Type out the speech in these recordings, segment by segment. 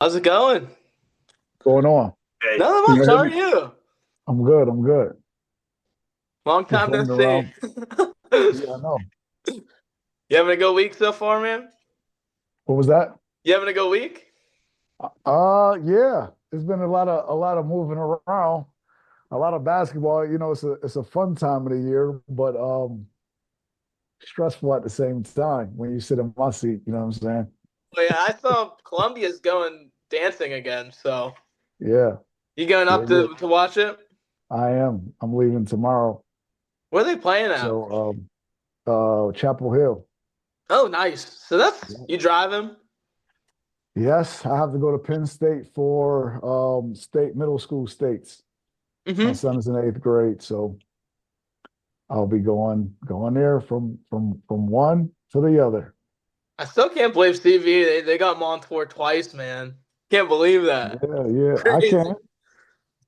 How's it going? Going on? Hey, Nothing Can you much. How hear are me? you? I'm good. I'm good. Long Just time no floating see. around. Yeah, I know. You having a good week so far, man? What was that? You having a good week? Yeah. It's been a lot of moving around, a lot of basketball. It's a fun time of the year, but stressful at the same time when you sit in my seat. You know what I'm saying? Well, yeah, I saw Columbia's going dancing again. So Yeah, you going yeah, up yeah. to watch it? I am. I'm leaving tomorrow. Where are they playing at? So, Chapel Hill. Oh, nice. So that's Yeah. you driving? Yes, I have to go to Penn State for state middle school states. My Mm-hmm. son is in eighth grade, so I'll be going there from one to the other. I still can't believe CV. They got Montour twice, man. Can't believe that. Yeah, yeah, Crazy. I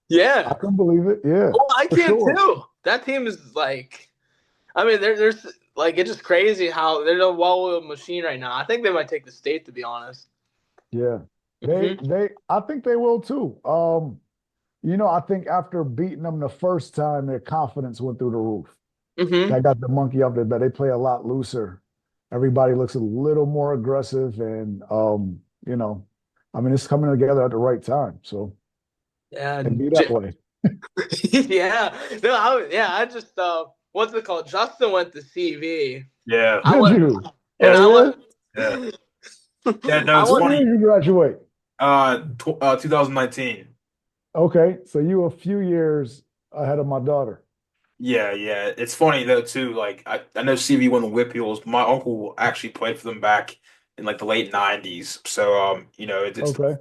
Yeah. can believe it. Yeah, Oh, I for can sure. too. That team is like I mean, there's like it's just crazy how they're a well-oiled machine right now. I think they might take the state, to be honest. Yeah, Hmm. I think they will too. I think after beating them the first time, their confidence went through the roof. Hmm. That got the monkey off their back. They play a lot looser. Everybody looks a little more aggressive, and I mean, it's coming together at the right time. So Yeah, it'd be that way. yeah. No, I just what's it called? Justin went to CV. yeah, I Did went, you? and yeah, I Oh went. yeah, yeah. No, I it's What went. funny. year did you graduate? 2019. Okay, so you a few years ahead of my daughter. Yeah, yeah. It's funny though too. Like I know CV won the Whip Heels. My uncle actually played for them back in like the late '90s. So it's Okay,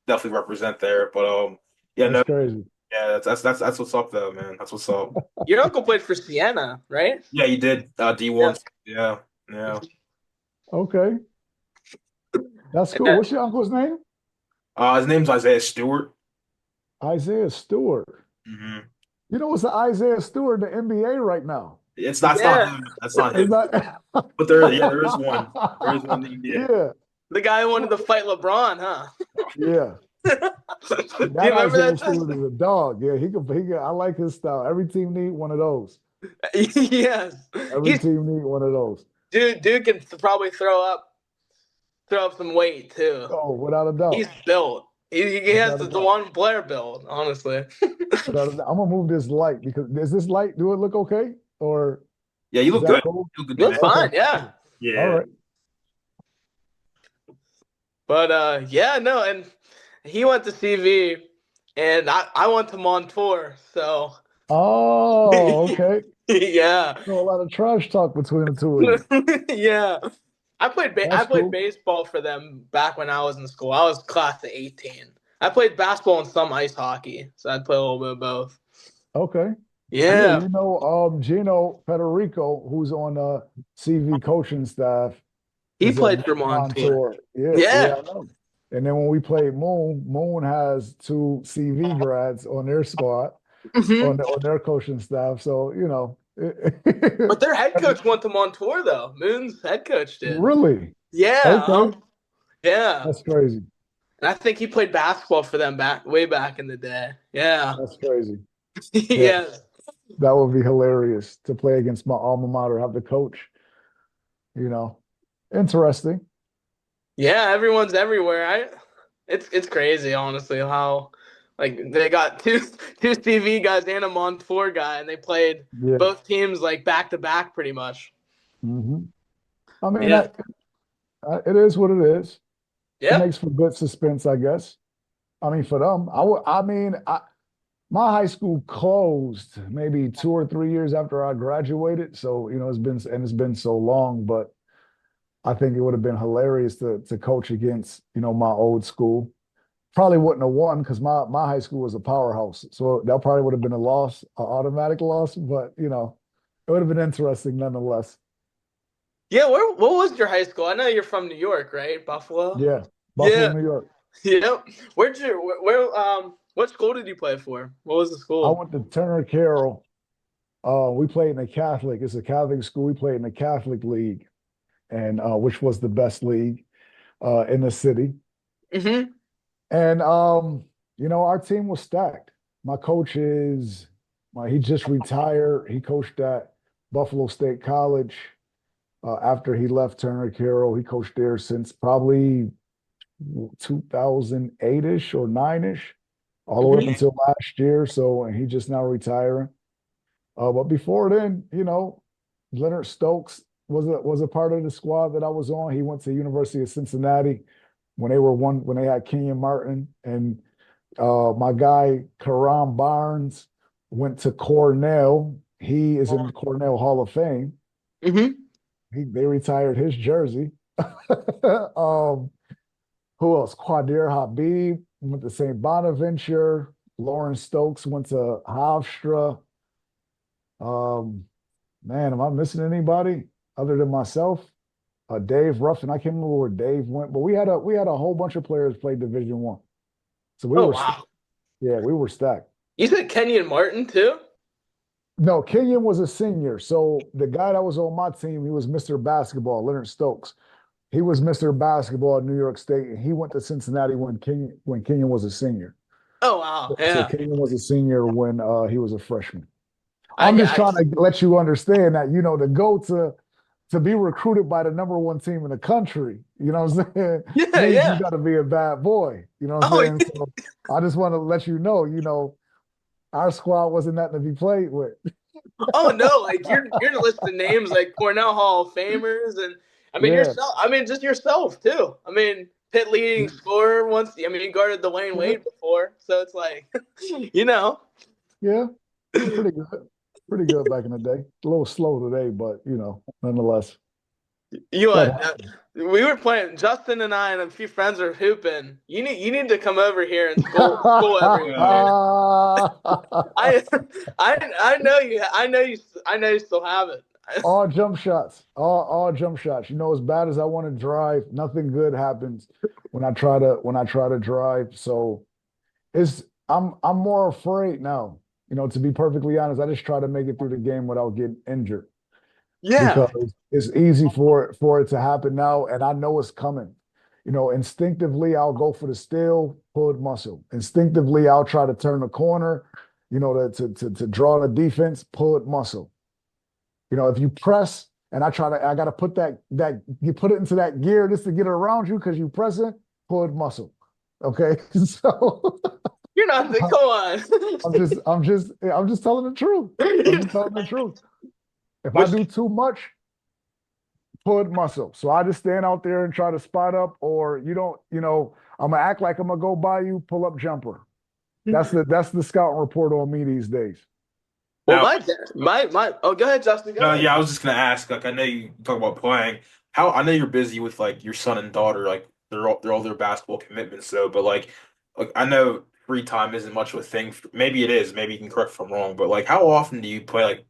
definitely represent there. But yeah, that's no, crazy. yeah. That's what's up though, man. That's what's up. Your uncle played for Siena, right? Yeah, you did D1. Yeah. Yeah, yeah. Okay, that's cool. Yeah. What's your uncle's name? His name's Isaiah Stewart. Isaiah Stewart. Hmm. You know what's the Isaiah Stewart in the NBA right now? It's not Yeah. him. That's not Is him. that? But there is one. There is one named yeah. Yeah, The guy who wanted to fight LeBron, huh? yeah. Do you That remember Isaiah that, Stewart Justin? is a dog. Yeah, he can. I like his style. Every team need one of those. Yes. Every He's team need one of those. dude can probably throw up some weight too. Oh, without a He's doubt. built. He has Without a the doubt. one Blair build, honestly. I'm gonna move this light because does this light do it look okay? Or Yeah, you is look that good. cool? You look good, You look man. Okay. fine, yeah. All Yeah. right. But yeah, no, and he went to CV and I went to Montour, so Oh, okay. yeah. So a lot of trash talk between the two of you. Yeah. I That's played cool. baseball for them back when I was in school. I was class of 18. I played basketball and some ice hockey, so I'd play a little bit of both. Okay. Yeah, Yeah. Gino Federico, who's on the CV coaching staff, He is at played for Montour. Montour. Yeah, yeah, Yeah. I know. And then when we played Moon, Moon has two CV grads on their squad, Hmm. on their coaching staff. So, But their head coach went to Montour though. Moon's head coach did. really? Yeah. Okay. Yeah. That's crazy. And I think he played basketball for them way back in the day. Yeah. That's crazy. Yeah, Yeah. that would be hilarious to play against my alma mater, have the coach, you know. Interesting. Yeah, everyone's everywhere. It's crazy, honestly, how like they got two TV guys and a Montour guy, and they played Yeah. both teams like back to back pretty much. Hmm. I mean, Yeah. it is what it is. It Yep. makes for good suspense, I guess. I mean, for them, I would. I mean, my high school closed maybe 2 or 3 years after I graduated. So it's been so long. But I think it would have been hilarious to coach against my old school. Probably wouldn't have won because my high school was a powerhouse. So that probably would have been a loss, an automatic loss. But it would have been interesting nonetheless. Yeah, what was your high school? I know you're from New York, right? Buffalo? Yeah, Buffalo, Yeah. New York. Yep. Where what school did you play for? What was the I school? went to Turner Carroll. We played in a Catholic. It's a Catholic school. We played in the Catholic League, and which was the best league in the city. Mm-hmm. And our team was stacked. My coach is he just retired. He coached at Buffalo State College after he left Turner Carroll. He coached there since probably 2008-ish or 9-ish, all the way up Mhm. until last year. So, and he just now retiring. But before then, Leonard Stokes was a part of the squad that I was on. He went to the University of Cincinnati when they had Kenyon Martin, and my guy Karam Barnes went to Cornell. He is in the Cornell Hall of Fame. Mhm. They retired his jersey. um, who else? Quadir Habib went to St. Bonaventure. Lauren Stokes went to Hofstra. Um, man, am I missing anybody other than myself? Dave Ruffin. I can't remember where Dave went, but we had a whole bunch of players play Division One. So we Oh were wow. yeah, we were stacked. You said Kenyon Martin too? No, Kenyon was a senior. So the guy that was on my team, he was Mr. Basketball, Leonard Stokes. He was Mr. Basketball at New York State, and he went to Cincinnati when Kenyon was a senior. Oh wow. So Yeah. Kenyon was a senior when he was a freshman. I I'm yeah. just trying to let you understand that to go to be recruited by the number one team in the country, you know what I'm saying, Yeah, means you yeah. got to be a bad boy. You know what Oh, I'm saying? So I just want to let our squad wasn't nothing to be played with. oh no, like you're listing names like Cornell Hall of Famers, and I mean Yeah. yourself. I mean just yourself too. I mean Pitt leading scorer once. I mean you guarded Dwayne Yeah. Wade before, so it's like you know. Yeah. Pretty good. Pretty good back in the day. A little slow today, but nonetheless. You That what? happened. We were playing. Justin and I and a few friends are hooping. You need to come over here and school everyone, man. I I know you. I know you still have it. All jump shots. All jump shots. As bad as I want to drive, nothing good happens when I try to drive. So I'm more afraid now. To be perfectly honest, I just try to make it through the game without getting injured Yeah. because it's easy for it to happen now, and I know it's coming. Instinctively I'll go for the steal, pulled muscle. Instinctively I'll try to turn the corner, to draw the defense, pulled muscle. If you press and I gotta put that you put it into that gear just to get it around you because you press it, pulled muscle. Okay. So You're not. Come on. I'm just telling the truth. I'm just telling the truth. If I Which do too much, pulled muscle. So I just stand out there and try to spot up, or I'm gonna act like I'm gonna go by you, pull up jumper. That's the scouting report on me these days. well, Now, my. Oh, go ahead, Justin. Go no, ahead. yeah, I was just gonna ask. Like, I know you talk about playing. How I know you're busy with like your son and daughter. Like, they're all their basketball commitments. So, but like I know free time isn't much of a thing. Maybe it is. Maybe you can correct if I'm wrong. But like, how often do you play like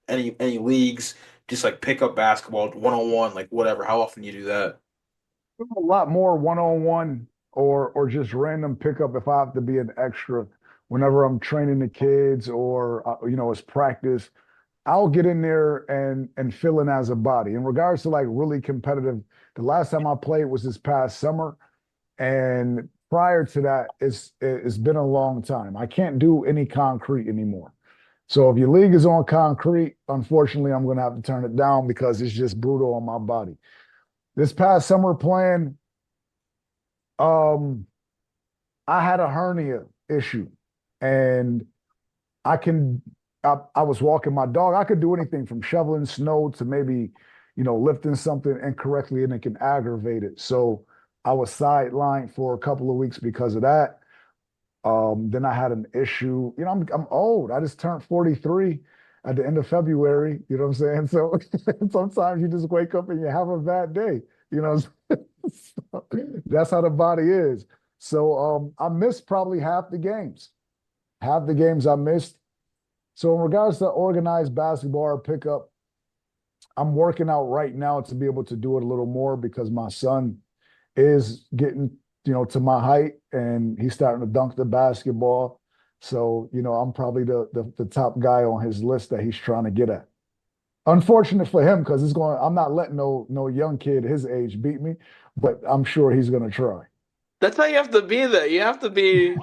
any leagues? Just like pick up basketball 1-on-1, like whatever. How often do you do that? A lot more one-on-one or just random pickup if I have to be an extra whenever I'm training the kids or it's practice. I'll get in there and fill in as a body. In regards to like really competitive, the last time I played was this past summer, and prior to that, it's been a long time. I can't do any concrete anymore. So if your league is on concrete, unfortunately, I'm going to have to turn it down because it's just brutal on my body. This past summer playing, um, I had a hernia issue, and I can I was walking my dog. I could do anything from shoveling snow to maybe, lifting something incorrectly and it can aggravate it. So I was sidelined for a couple of weeks because of that. Then I had an issue. I'm old. I just turned 43 at the end of February. You know what I'm saying? So sometimes you just wake up and you have a bad day. You know, so that's how the body is. So I missed probably half the games. Half the games I missed. So in regards to organized basketball or pickup, I'm working out right now to be able to do it a little more because my son is getting, to my height and he's starting to dunk the basketball. So, I'm probably the top guy on his list that he's trying to get at. Unfortunate for him because I'm not letting no young kid his age beat me, but I'm sure he's gonna try. That's how you have to be though. You have to be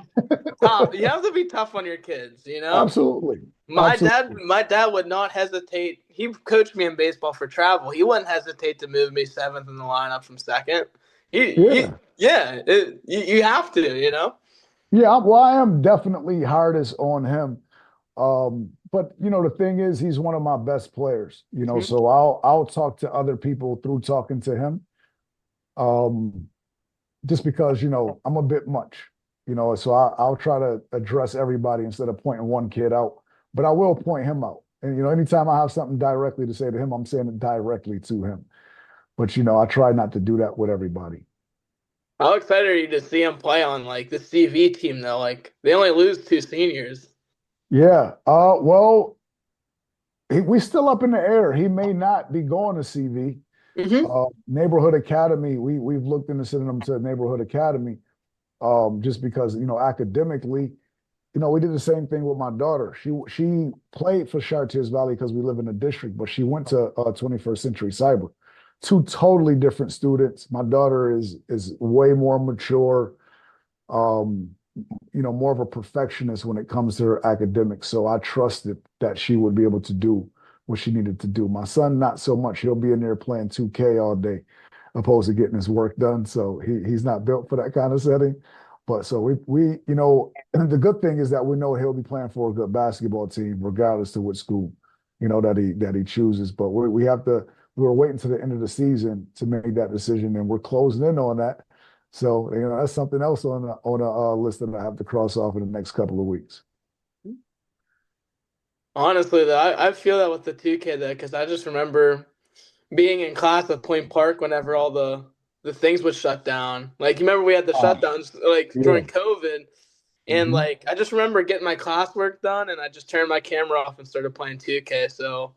tough. You have to be tough on your kids, you know? Absolutely. My dad Absolutely. my dad would not hesitate. He coached me in baseball for travel. He wouldn't hesitate to move me seventh in the lineup from second. Yeah. You have to, you know? Yeah. Well, I am definitely hardest on him. But the thing is, he's one of my best players, Mhm. so I'll talk to other people through talking to him. Um, just because, I'm a bit much, so I'll try to address everybody instead of pointing one kid out, but I will point him out. And, anytime I have something directly to say to him, I'm saying it directly to him. But, I try not to do that with everybody. How excited are you to see him play on like the CV team though? Like they only lose two seniors. Yeah. Well, we still up in the air. He may not be going to CV. Hmm. Neighborhood Academy, we've looked into sending him to Neighborhood Academy, just because, academically, we did the same thing with my daughter. She played for Chartiers Valley because we live in a district, but she went to 21st Century Cyber. Two totally different students. My daughter is way more mature, um, more of a perfectionist when it comes to her academics. So I trusted that she would be able to do what she needed to do. My son, not so much. He'll be in there playing 2K all day, opposed to getting his work done. So he's not built for that kind of setting. But so we and the good thing is that we know he'll be playing for a good basketball team, regardless to which school, that he chooses. But we have to. We're waiting to the end of the season to make that decision, and we're closing in on that. So that's something else on a list that I have to cross off in the next couple of weeks. Honestly, though, I feel that with the 2K though, because I just remember being in class at Point Park whenever all the things would shut down. Like you remember we had the Uh, shutdowns like yeah. during COVID, and Hmm. like I just remember getting my classwork done, and I just turned my camera off and started playing 2K. So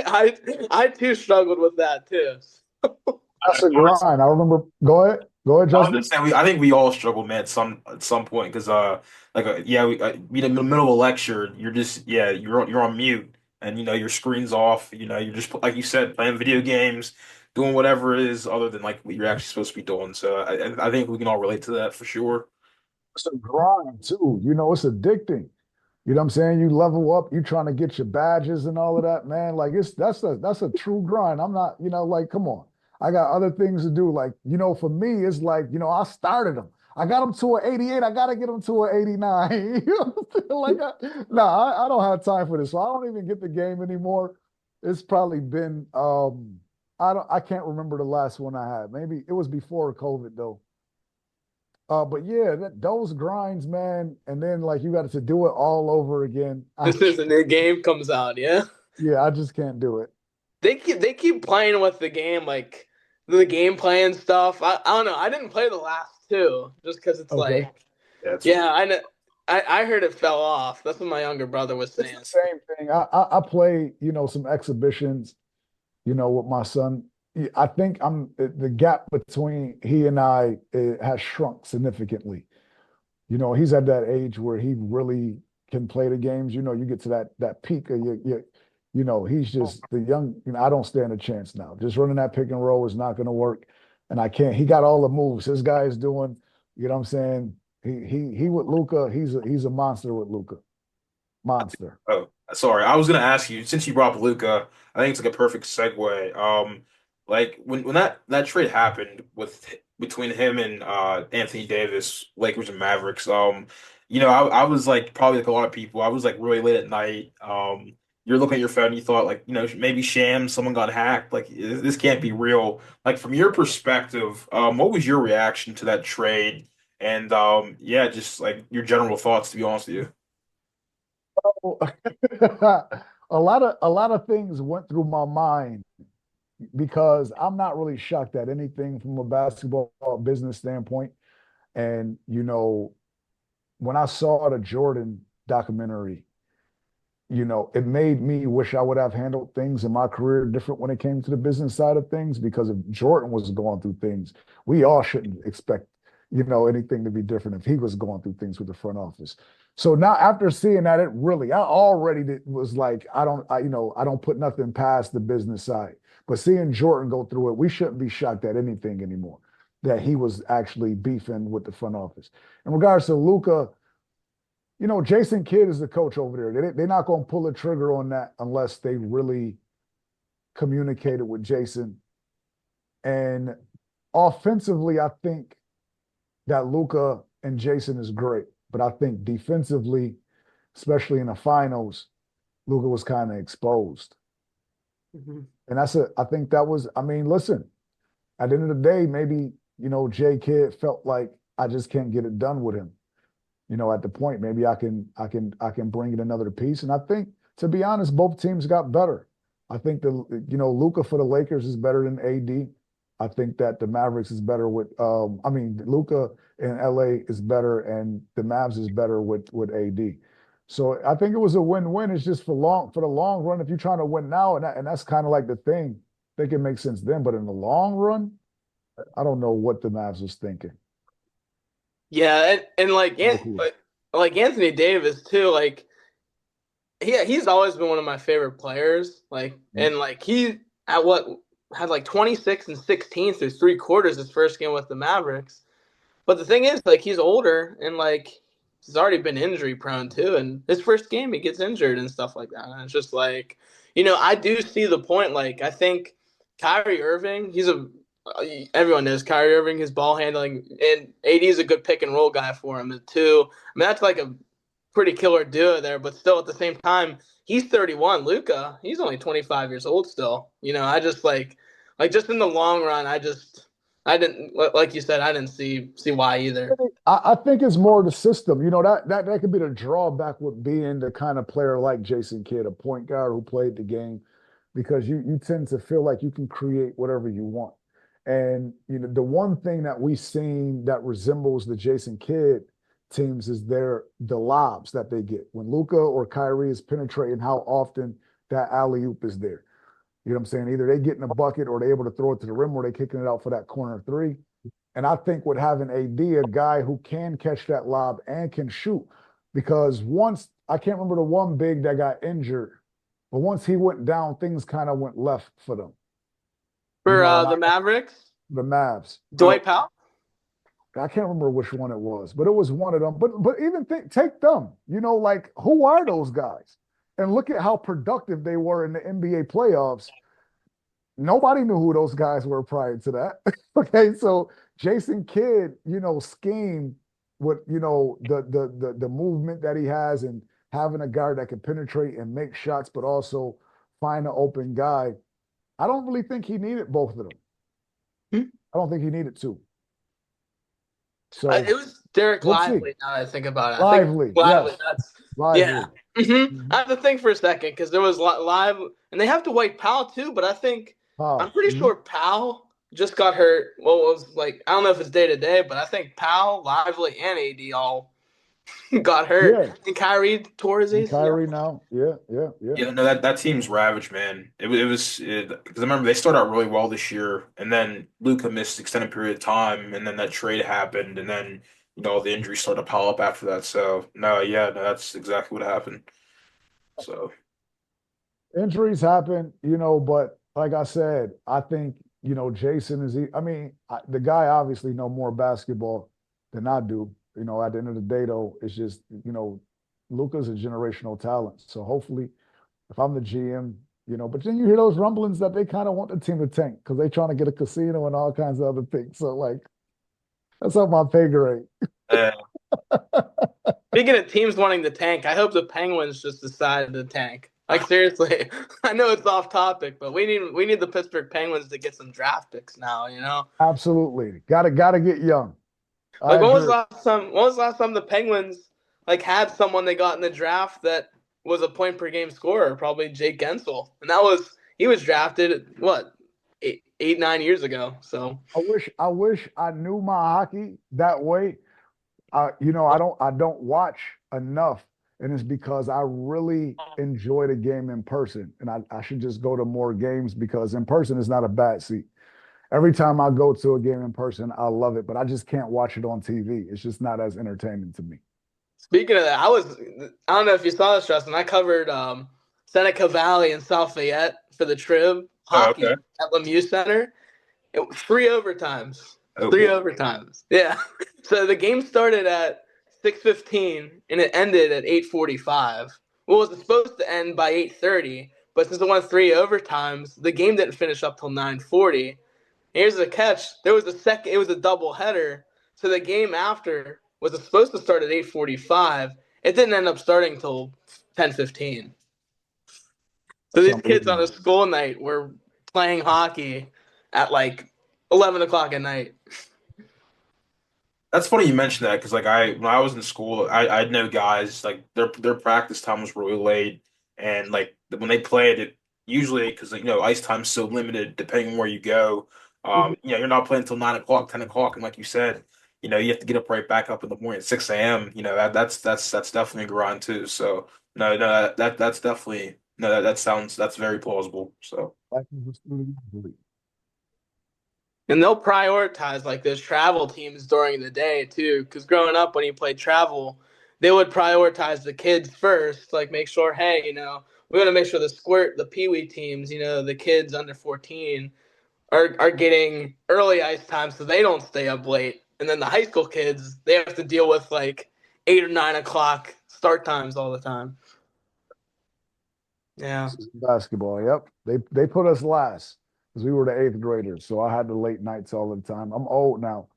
I I too struggled with that too. That's a grind. I remember. Go ahead. Go ahead, I was Justin. gonna say I think we all struggle, man, at some point because yeah, we in the middle of a lecture, you're just you're on mute and your screen's off. You're just like you said, playing video games, doing whatever it is other than like what you're actually supposed to be doing. So I think we can all relate to that for sure. It's a grind too. It's addicting. You know what I'm saying? You level up, you trying to get your badges and all of that, man. Like that's a true grind. I'm not, like, come on. I got other things to do. Like, for me, it's like, I started them. I got them to an 88. I got to get them to an 89. You know what I'm saying? Like, no, I don't have time for this. So I don't even get the game anymore. It's probably been, I can't remember the last one I had. Maybe it was before COVID though. But yeah, those grinds, man, and then like you got to do it all over again. This is a new game comes out, yeah. Yeah, I just can't do it. They keep playing with the game like the gameplay and stuff. I don't know. I didn't play the last two just because it's Okay, like Yeah, it's yeah I know. I heard it fell off. That's what my younger brother was it's the saying. same thing. I play, some exhibitions, with my son. I think the gap between he and I has shrunk significantly. He's at that age where he really can play the games. You get to that peak of he's just the young, I don't stand a chance now. Just running that pick and roll is not going to work. And I can't, he got all the moves. This guy is doing, what I'm saying? He with Luca, he's a monster with Luca. Monster. Oh, sorry. I was gonna ask you since you brought up Luca. I think it's like a perfect segue. Like when that trade happened with between him and Anthony Davis, Lakers and Mavericks. I was like probably like a lot of people. I was like really late at night. You're looking at your phone. You thought like maybe sham. Someone got hacked. Like this can't be real. Like from your perspective, what was your reaction to that trade? And yeah, just like your general thoughts. To be honest with you. A lot of things went through my mind because I'm not really shocked at anything from a basketball business standpoint. And when I saw the Jordan documentary, it made me wish I would have handled things in my career different when it came to the business side of things. Because if Jordan was going through things, we all shouldn't expect, anything to be different if he was going through things with the front office. So now after seeing that, I already was like, I don't put nothing past the business side. But seeing Jordan go through it, we shouldn't be shocked at anything anymore. that he was actually beefing with the front office. In regards to Luka, Jason Kidd is the coach over there. They're not going to pull the trigger on that unless they really communicated with Jason. And offensively, I think that Luka and Jason is great. But I think defensively, especially in the finals, Luka was kind of exposed. Mm-hmm. And I think that was, listen, at the end of the day, maybe, J Kidd felt like I just can't get it done with him. At the point, maybe I can bring in another piece. And I think, to be honest, both teams got better. I think Luka for the Lakers is better than AD. I think that the Mavericks is better with Luka in LA is better and the Mavs is better with AD. So I think it was a win-win. It's just for the long run, if you're trying to win now, and that's kind of like the thing, I think it makes sense then. But in the long run, I don't know what the Mavs was thinking. Yeah, and like Anthony Davis too, like he's always been one of my favorite players. Like, and like he had like 26 and 16 through 3/4 his first game with the Mavericks. But the thing is, like, he's older and like he's already been injury prone too. And his first game he gets injured and stuff like that. And it's just like, I do see the point. Like, I think Kyrie Irving, everyone knows Kyrie Irving, his ball handling, and AD is a good pick and roll guy for him too. That's like a pretty killer duo there, but still at the same time, he's 31. Luka, he's only 25 years old still. I just like just in the long run, I didn't, like you said, I didn't see why either. I think it's more the system. That could be the drawback with being the kind of player like Jason Kidd, a point guard who played the game, because you tend to feel like you can create whatever you want. And the one thing that we've seen that resembles the Jason Kidd teams is the lobs that they get. When Luka or Kyrie is penetrating, how often that alley-oop is there. You know what I'm saying? Either they get in a bucket or they're able to throw it to the rim or they're kicking it out for that corner three. And I think with having AD, a guy who can catch that lob and can shoot, because once, I can't remember the one big that got injured, but once he went down, things kind of went left for them. For the Mavericks? The Mavs. Dwight Powell? I can't remember which one it was, but it was one of them. But even take them, like, who are those guys? And look at how productive they were in the NBA playoffs. Nobody knew who those guys were prior to that. Okay, so Jason Kidd, scheme with the movement that he has and having a guard that can penetrate and make shots, but also find an open guy. I don't really think he needed both of them. I don't think he needed two. So it was Derek Lively. Now that I think about it, Lively. Yes. That's Lively. Yeah. Mm-hmm. I have to think for a second because there was live, and they have to Dwight Powell too. But I think I'm pretty sure Powell just got hurt. Well, it was like, I don't know if it's day to day, but I think Powell, Lively, and AD all got hurt. Yeah. And Kyrie tore his ACL. Kyrie now, yeah. Yeah, no, that team's ravaged, man. It was because I remember they started out really well this year, and then Luka missed extended period of time, and then that trade happened, and then the injuries started to pile up after that. So no, that's exactly what happened. So injuries happen, but like I said, I think Jason is. The guy obviously know more basketball than I do. At the end of the day, though, it's just, Luka's a generational talent. So hopefully, if I'm the GM, but then you hear those rumblings that they kind of want the team to tank because they're trying to get a casino and all kinds of other things. So, like, that's up my pay grade. Speaking of teams wanting to tank, I hope the Penguins just decide to tank. Like, seriously, I know it's off topic, but we need the Pittsburgh Penguins to get some draft picks now, Absolutely. Gotta get young. Like, when was the last time the Penguins had someone they got in the draft that was a point per game scorer? Probably Jake Gensel, and he was drafted 8-9 years ago. So I wish I knew my hockey that way. I don't watch enough, and it's because I really enjoy the game in person, and I should just go to more games because in person is not a bad seat. Every time I go to a game in person, I love it, but I just can't watch it on TV. It's just not as entertaining to me. Speaking of that, I don't know if you saw this, Justin. I covered Seneca Valley and South Fayette for the Trib hockey at Lemieux Center. It was 3 overtimes. Oh Three boy. overtimes. Yeah. So the game started at 6:15 and it ended at 8:45. Well, it was supposed to end by 8:30, but since it went three overtimes, the game didn't finish up till 9:40. Here's the catch: there was a second. It was a double header, so the game after was supposed to start at 8:45. It didn't end up starting till 10:15. So It's these kids on unbelievable. a school night were playing hockey at like 11 o'clock at night. That's funny you mentioned that because like when I was in school, I'd know guys like their practice time was really late, and like when they played it, usually because ice time's so limited depending on where you go. You're not playing until 9 o'clock, 10 o'clock, and like you said, you have to get up right back up in the morning at 6 a.m. That's definitely a grind too. So no, that's definitely no, that's very plausible. So Life is a student athlete. And they'll prioritize like those travel teams during the day too. Because growing up, when you played travel, they would prioritize the kids first. Like make sure, hey, we want to make sure the Pee Wee teams, the kids under 14 are getting early ice time so they don't stay up late. And then the high school kids, they have to deal with like 8 or 9 o'clock start times all the time. Yeah. This is basketball. Yep. They put us last because we were the eighth graders. So I had the late nights all the time. I'm old now,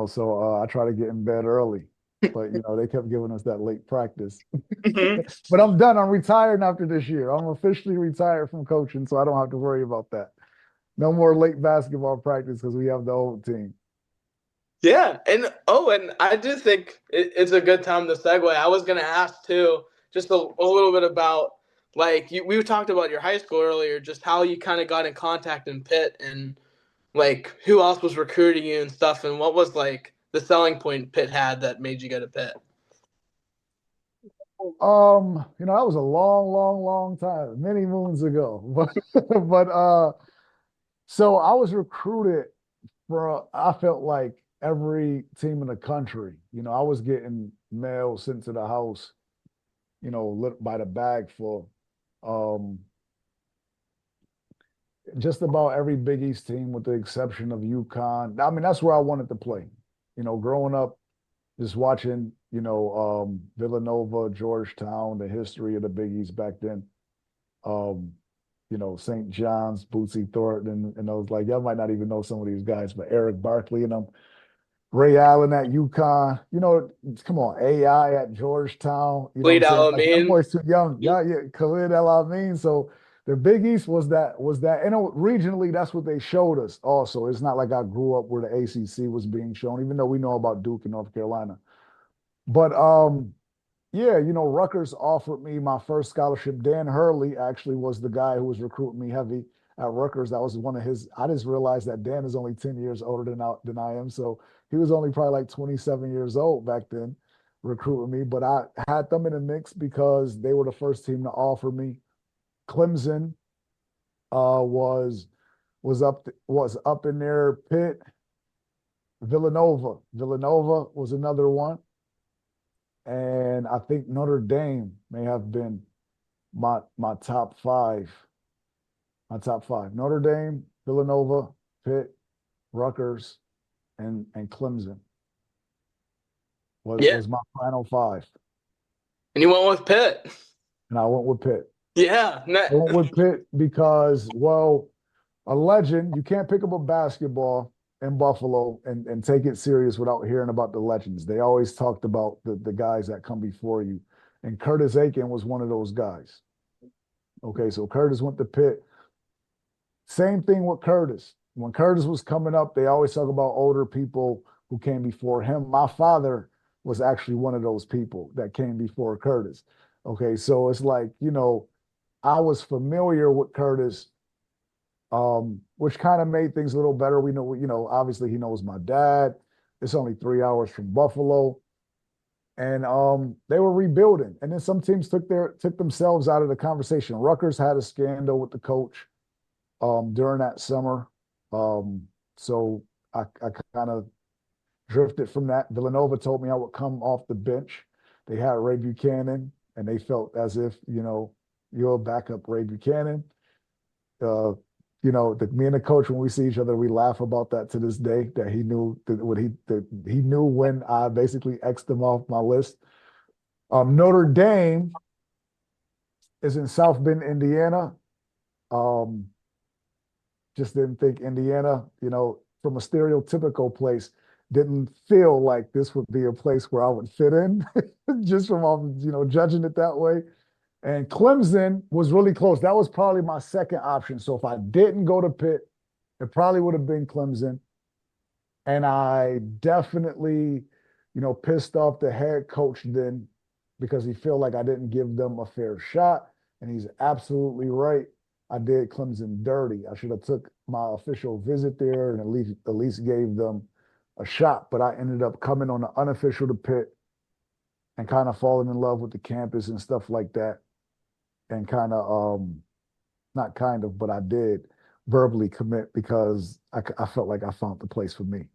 so I try to get in bed early. But they kept giving us that late practice. Mhm. But I'm done. I'm retired after this year. I'm officially retired from coaching, so I don't have to worry about that. No more late basketball practice because we have the old team. Yeah, and I do think it's a good time to segue. I was going to ask too, just a little bit about like we talked about your high school earlier, just how you kind of got in contact in Pitt and like who else was recruiting you and stuff, and what was like the selling point Pitt had that made you go to Pitt. That was a long, long, long time, many moons ago. But so I was recruited for I felt like every team in the country. I was getting mail sent to the house, lit by the bag full. Um, just about every Big East team, with the exception of UConn. I mean, that's where I wanted to play. Growing up, just watching, Villanova, Georgetown, the history of the Big East back then. Um, St. John's, Bootsy Thornton, and I was like, y'all might not even know some of these guys, but Eric Barkley and them. Ray Allen at UConn, come on, AI at Georgetown, you know what I'm Lead saying? Like young Alameen. boys too young. Yeah, yeah, Khalid El Amin. So the Big East was that, and regionally, that's what they showed us also. It's not like I grew up where the ACC was being shown, even though we know about Duke and North Carolina. But yeah, Rutgers offered me my first scholarship. Dan Hurley actually was the guy who was recruiting me heavy at Rutgers. That was one of his. I just realized that Dan is only 10 years older than I am. So he was only probably like 27 years old back then, recruiting me. But I had them in the mix because they were the first team to offer me. Clemson was up in there. Pitt, Villanova. Villanova was another one. And I think Notre Dame may have been my top five. My top five: Notre Dame, Villanova, Pitt, Rutgers, and Clemson was Yeah, was my final five. and you went with Pitt. And I went with Pitt. Yeah, I went with Pitt because, well, a legend. You can't pick up a basketball in Buffalo and take it serious without hearing about the legends. They always talked about the guys that come before you. And Curtis Aiken was one of those guys. Okay, so Curtis went to Pitt. Same thing with Curtis. When Curtis was coming up, they always talk about older people who came before him. My father was actually one of those people that came before Curtis. Okay, so it's like, I was familiar with Curtis, which kind of made things a little better. We know, obviously he knows my dad. It's only 3 hours from Buffalo. And they were rebuilding. And then some teams took themselves out of the conversation. Rutgers had a scandal with the coach during that summer. So I kind of drifted from that. Villanova told me I would come off the bench. They had Ray Buchanan, and they felt as if, you're a backup Ray Buchanan. me and the coach, when we see each other, we laugh about that to this day, that he knew when I basically X'd him off my list. Notre Dame is in South Bend, Indiana. Um, just didn't think Indiana, from a stereotypical place, didn't feel like this would be a place where I would fit in, just from judging it that way. And Clemson was really close. That was probably my second option. So if I didn't go to Pitt, it probably would have been Clemson. And I definitely, pissed off the head coach then because he felt like I didn't give them a fair shot. And he's absolutely right. I did Clemson dirty. I should have took my official visit there and at least gave them a shot. But I ended up coming on the unofficial to Pitt and kind of falling in love with the campus and stuff like that. And kind of, not kind of, but I did verbally commit because I felt like I found the place for me.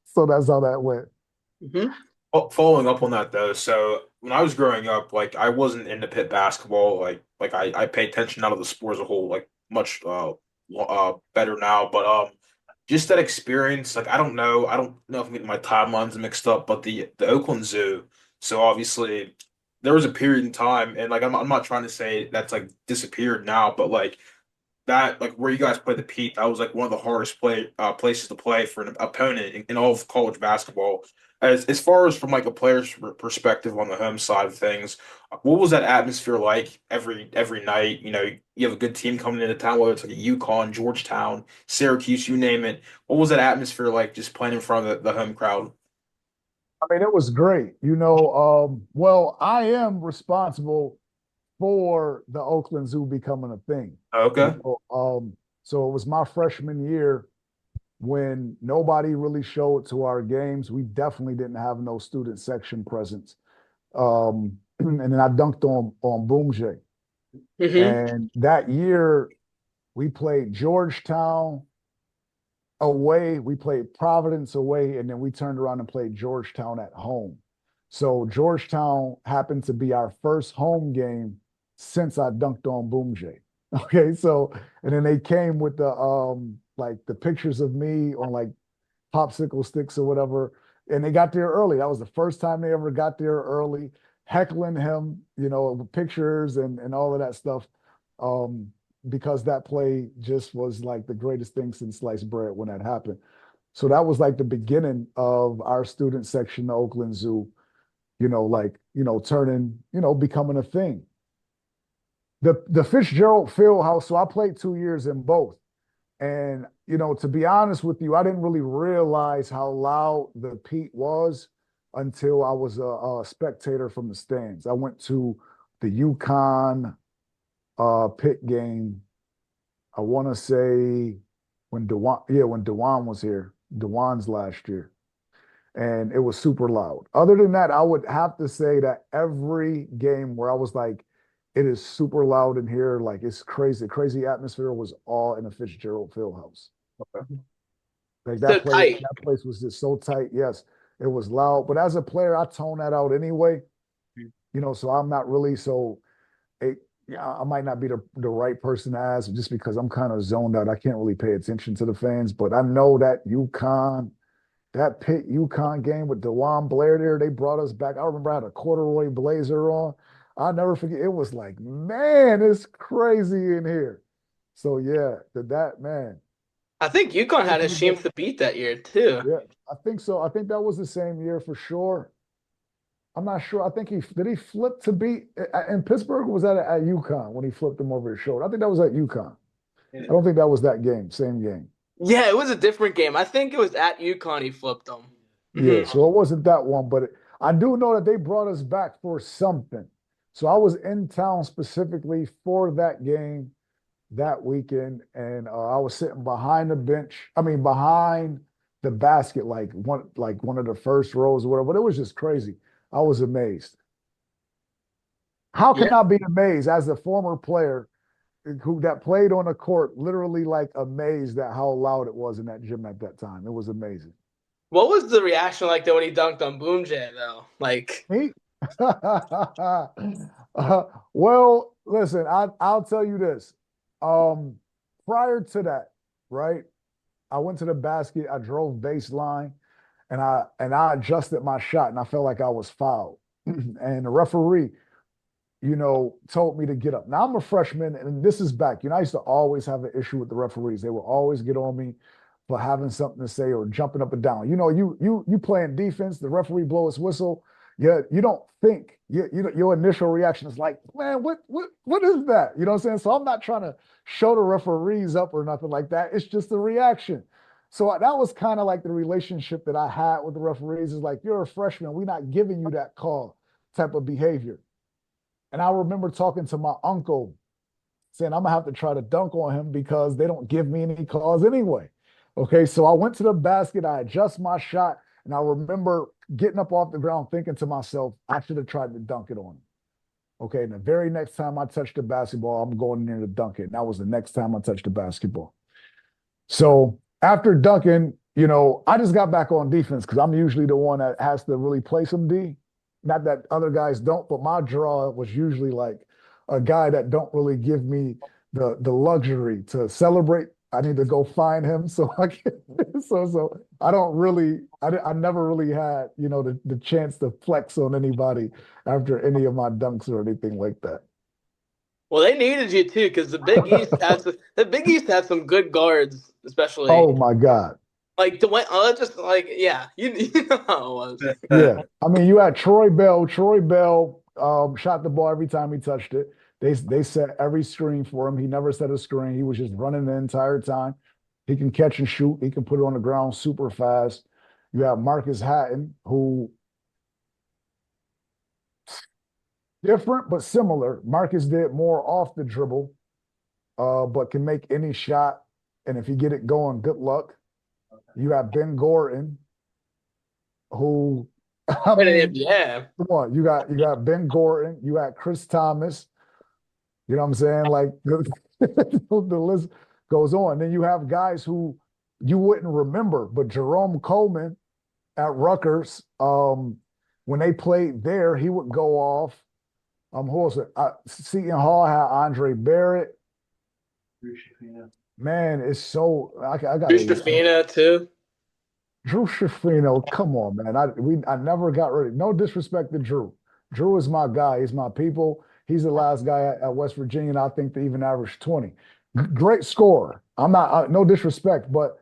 So that's how that went. Mm-hmm. Following up on that though, so when I was growing up, like I wasn't into Pitt basketball. Like I pay attention out of the sport as a whole, like much better now. But just that experience, like I don't know if I'm getting my timelines mixed up, but the Oakland Zoo. So obviously there was a period in time, and like I'm not trying to say that's like disappeared now, but like that like where you guys play the Pete, that was like one of the hardest places to play for an opponent in all of college basketball. As far as from like a player's perspective on the home side of things, what was that atmosphere like every night? You have a good team coming into town, whether it's like a UConn, Georgetown, Syracuse, you name it. What was that atmosphere like just playing in front of the home crowd? I mean, it was great. Well, I am responsible for the Oakland Zoo becoming a thing. Okay. So it was my freshman year when nobody really showed to our games. We definitely didn't have no student section presence. And then I dunked on Boom J. Mm-hmm. And that year we played Georgetown away, we played Providence away, and then we turned around and played Georgetown at home. So Georgetown happened to be our first home game since I dunked on Boom J. Okay, so and then they came with the like the pictures of me on like popsicle sticks or whatever, and they got there early. That was the first time they ever got there early, heckling him, with pictures and all of that stuff. Because that play just was like the greatest thing since sliced bread when that happened. So that was like the beginning of our student section, the Oakland Zoo, turning, becoming a thing. The Fitzgerald Fieldhouse. So I played 2 years in both. And, to be honest with you, I didn't really realize how loud the Pete was until I was a spectator from the stands. I went to the UConn Pitt game. I want to say when Dewan was here, Dewan's last year, and it was super loud. Other than that, I would have to say that every game where I was like, it is super loud in here, like it's crazy, crazy atmosphere was all in the Fitzgerald Fieldhouse. Okay. Like So tight. that place was just so tight. Yes, it was loud, but as a player, I tone that out anyway. So I'm not really so. Yeah, I might not be the right person to ask just because I'm kind of zoned out. I can't really pay attention to the fans, but I know that Pitt UConn game with DeJuan Blair there, they brought us back. I remember I had a corduroy blazer on. I'll never forget. It was like, man, it's crazy in here. So yeah, that man. I think UConn had a shame to beat that year too. Yeah, I think so. I think that was the same year for sure. I'm not sure. I think he flip to beat in Pittsburgh, or was that at UConn when he flipped him over his shoulder? I think that was at UConn. I don't think that was that game, same game. Yeah, it was a different game. I think it was at UConn he flipped them. Yeah, so it wasn't that one, but I do know that they brought us back for something. So I was in town specifically for that game that weekend, and I was sitting behind the bench. I mean, behind the basket, like one of the first rows or whatever. But it was just crazy. I was amazed. How can I be amazed as a former player who that played on the court, literally like amazed at how loud it was in that gym at that time? It was amazing. What was the reaction like though when he dunked on Boom J though? Like Me? Well, listen, I'll tell you this. prior to that, right? I went to the basket, I drove baseline, and I adjusted my shot, and I felt like I was fouled. And the referee, told me to get up. Now I'm a freshman, and this is back. I used to always have an issue with the referees. They would always get on me for having something to say or jumping up and down. You playing defense, the referee blow his whistle. Yeah, you don't think your initial reaction is like, man, what is that? You know what I'm saying? So I'm not trying to show the referees up or nothing like that. It's just a reaction. So that was kind of like the relationship that I had with the referees. Is like, you're a freshman, we're not giving you that call type of behavior. And I remember talking to my uncle saying, I'm gonna have to try to dunk on him because they don't give me any calls anyway. Okay, so I went to the basket, I adjust my shot, and I remember getting up off the ground thinking to myself, I should have tried to dunk it on him. Okay, and the very next time I touched the basketball, I'm going in there to dunk it. And that was the next time I touched the basketball. So after dunking, I just got back on defense because I'm usually the one that has to really play some D. Not that other guys don't, but my draw was usually like a guy that don't really give me the luxury to celebrate. I need to go find him so I can. So I don't really. I never really had the chance to flex on anybody after any of my dunks or anything like that. Well, they needed you too because the Big East had some good guards, especially. Oh my God. Like Dwayne, just like you know how it was. Yeah, I mean, you had Troy Bell. Troy Bell shot the ball every time he touched it. They set every screen for him. He never set a screen. He was just running the entire time. He can catch and shoot. He can put it on the ground super fast. You have Marcus Hatton, who different but similar. Marcus did more off the dribble, but can make any shot. And if you get it going, good luck. You have Ben Gordon, who I mean, come on, you got Ben Gordon, you got Chris Thomas. You know what I'm saying? Like the list goes on. Then you have guys who you wouldn't remember, but Jerome Coleman at Rutgers, when they played there, he would go off. Who was it? Seton Hall had Andre Barrett. Man, it's so I got Drew Shafina too. Drew Shafino, come on, man. I never got rid of. No disrespect to Drew. Drew is my guy. He's my people. He's the last guy at West Virginia, and I think they even averaged 20. Great scorer. I'm not no disrespect, but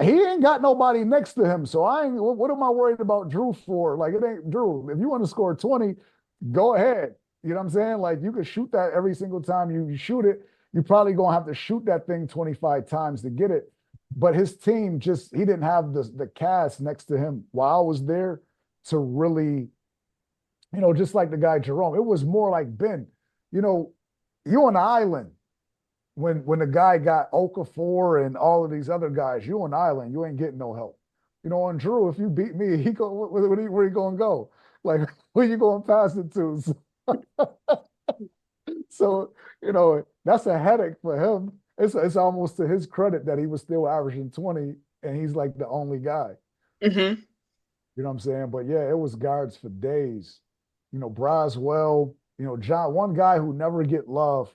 he ain't got nobody next to him. So I ain't. What am I worried about Drew for? Like, it ain't Drew. If you want to score 20, go ahead. You know what I'm saying? Like, you could shoot that every single time you shoot it. You're probably gonna have to shoot that thing 25 times to get it. But his team he didn't have the cast next to him while I was there to really, just like the guy Jerome. It was more like Ben, you on the island when the guy got Okafor and all of these other guys, you on the island, you ain't getting no help. On Drew, if you beat me, where he gonna go? Like, where you going to pass it to? So, that's a headache for him. It's almost to his credit that he was still averaging 20 and he's like the only guy. Mm-hmm. You know what I'm saying? But yeah, it was guards for days. Braswell, John, one guy who never get love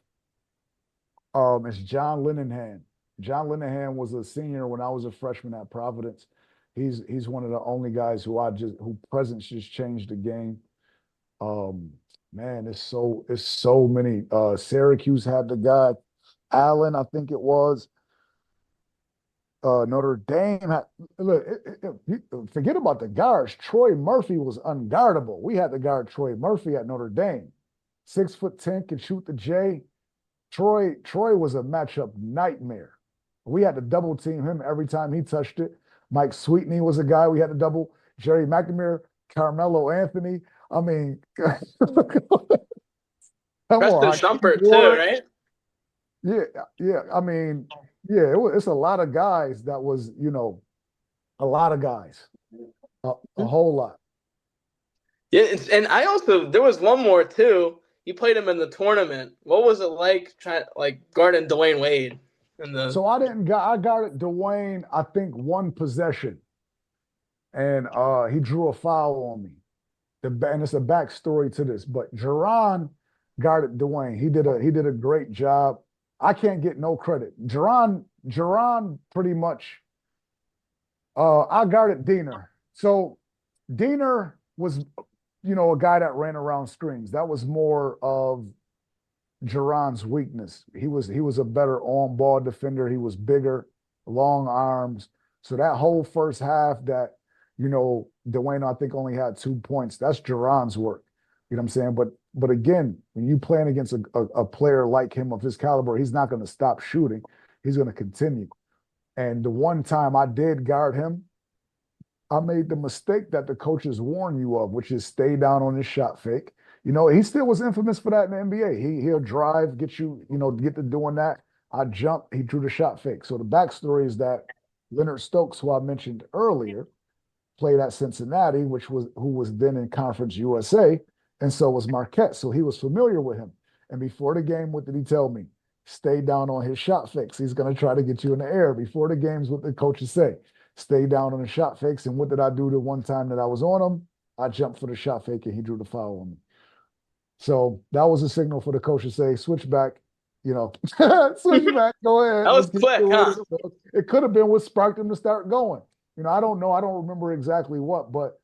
is John Linehan. John Linehan was a senior when I was a freshman at Providence. He's one of the only guys who presence just changed the game. Man, it's so many. Syracuse had the guy, Allen, I think it was. Notre Dame had, look, forget about the guards. Troy Murphy was unguardable. We had to guard Troy Murphy at Notre Dame. 6'10", can shoot the J. Troy was a matchup nightmare. We had to double team him every time he touched it. Mike Sweetney was a guy we had to double. Jerry McNamara, Carmelo Anthony. I mean, Preston Shumpert too, right? Yeah. I mean, yeah, it's a lot of guys that was, a lot of guys, a whole lot. Yeah, and there was one more too. You played him in the tournament. What was it like guarding Dwayne Wade? So I guarded Dwayne, I think, one possession, and he drew a foul on me. And it's a backstory to this, but Jerron guarded Dwayne. He did a great job. I can't get no credit. Jerron pretty much. I guarded Diener. So Diener was, a guy that ran around screens. That was more of Jerron's weakness. He was a better on-ball defender. He was bigger, long arms. So that whole first half that, Dwayne, I think, only had 2 points. That's Jerron's work. You know what I'm saying? But again, when you playing against a player like him of his caliber, he's not going to stop shooting. He's going to continue. And the one time I did guard him, I made the mistake that the coaches warn you of, which is stay down on his shot fake. He still was infamous for that in the NBA. He'll drive, get you, get to doing that. I jumped, he drew the shot fake. So the backstory is that Leonard Stokes, who I mentioned earlier, played at Cincinnati, who was then in Conference USA, and so was Marquette. So he was familiar with him. And before the game, what did he tell me? Stay down on his shot fakes. He's going to try to get you in the air. Before the games, what the coaches say? Stay down on the shot fakes. And what did I do the one time that I was on him? I jumped for the shot fake and he drew the foul on me. So that was a signal for the coach to say, switch back, switch back, go ahead. That was quick, huh? It could have been what sparked him to start going. I don't know. I don't remember exactly what, but,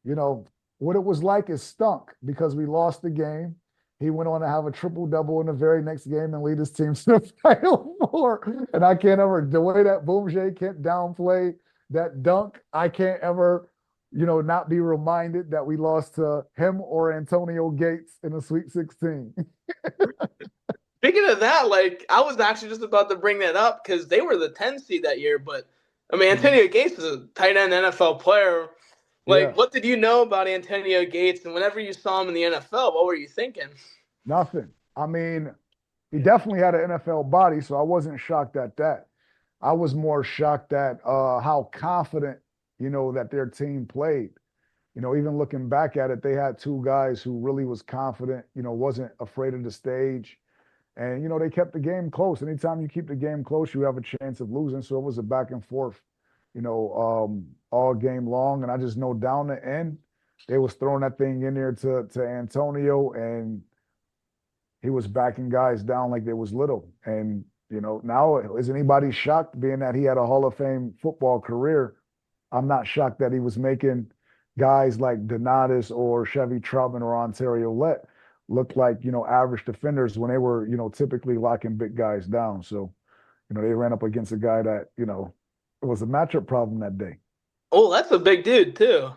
what it was like is stunk because we lost the game. He went on to have a triple-double in the very next game and lead his team to the Final Four. And I can't ever, the way that Boomjay can't downplay that dunk, I can't ever, not be reminded that we lost to him or Antonio Gates in the Sweet 16. Speaking of that, I was actually just about to bring that up because they were the 10 seed that year. But, Antonio Gates is a tight end NFL player. What did you know about Antonio Gates? And whenever you saw him in the NFL, what were you thinking? Nothing. He definitely had an NFL body, so I wasn't shocked at that. I was more shocked at how confident, that their team played. Even looking back at it, they had two guys who really was confident, wasn't afraid of the stage. And, they kept the game close. Anytime you keep the game close, you have a chance of losing. So it was a back and forth, all game long. And I just know down the end, they was throwing that thing in there to Antonio, and he was backing guys down like they was little. And, now is anybody shocked being that he had a Hall of Fame football career? I'm not shocked that he was making guys like Donatus or Chevy Troutman or Ontario Lett look like, average defenders when they were, typically locking big guys down. So, they ran up against a guy that, it was a matchup problem that day. Oh, that's a big dude too.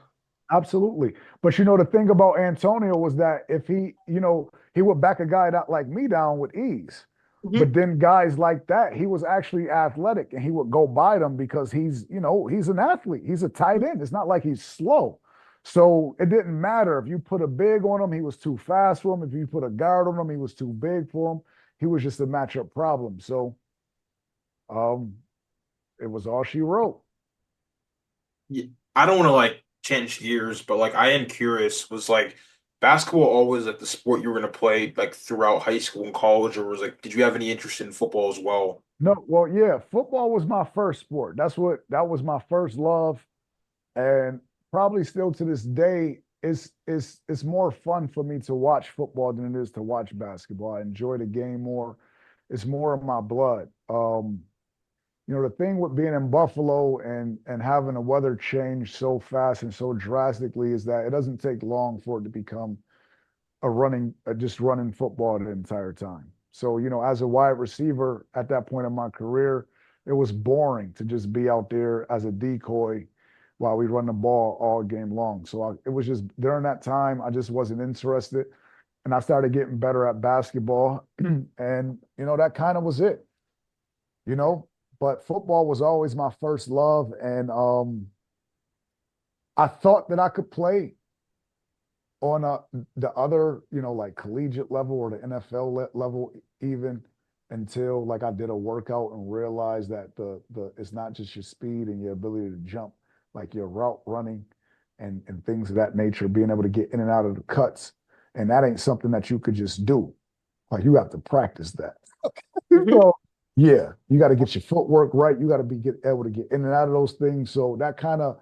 Absolutely. But the thing about Antonio was that if he, he would back a guy that like me down with ease. Mm-hmm. But then guys like that, he was actually athletic and he would go by them because he's an athlete. He's a tight end. It's not like he's slow. So it didn't matter if you put a big on him, he was too fast for him. If you put a guard on him, he was too big for him. He was just a matchup problem. So it was all she wrote. Yeah, I don't want to change gears, but I am curious, was basketball always the sport you were going to play throughout high school and college, or was did you have any interest in football as well? No, well, yeah, football was my first sport. That was my first love. And probably still to this day, it's more fun for me to watch football than it is to watch basketball. I enjoy the game more. It's more in my blood. The thing with being in Buffalo and having the weather change so fast and so drastically is that it doesn't take long for it to become just running football the entire time. So, as a wide receiver at that point in my career, it was boring to just be out there as a decoy while we run the ball all game long. So it was just during that time, I just wasn't interested. And I started getting better at basketball. And, that kind of was it, But football was always my first love. And I thought that I could play on the other, collegiate level or the NFL level even until I did a workout and realized that it's not just your speed and your ability to jump, your route running and things of that nature, being able to get in and out of the cuts. And that ain't something that you could just do. You have to practice that. So, yeah, you got to get your footwork right. You got to be able to get in and out of those things. So that kind of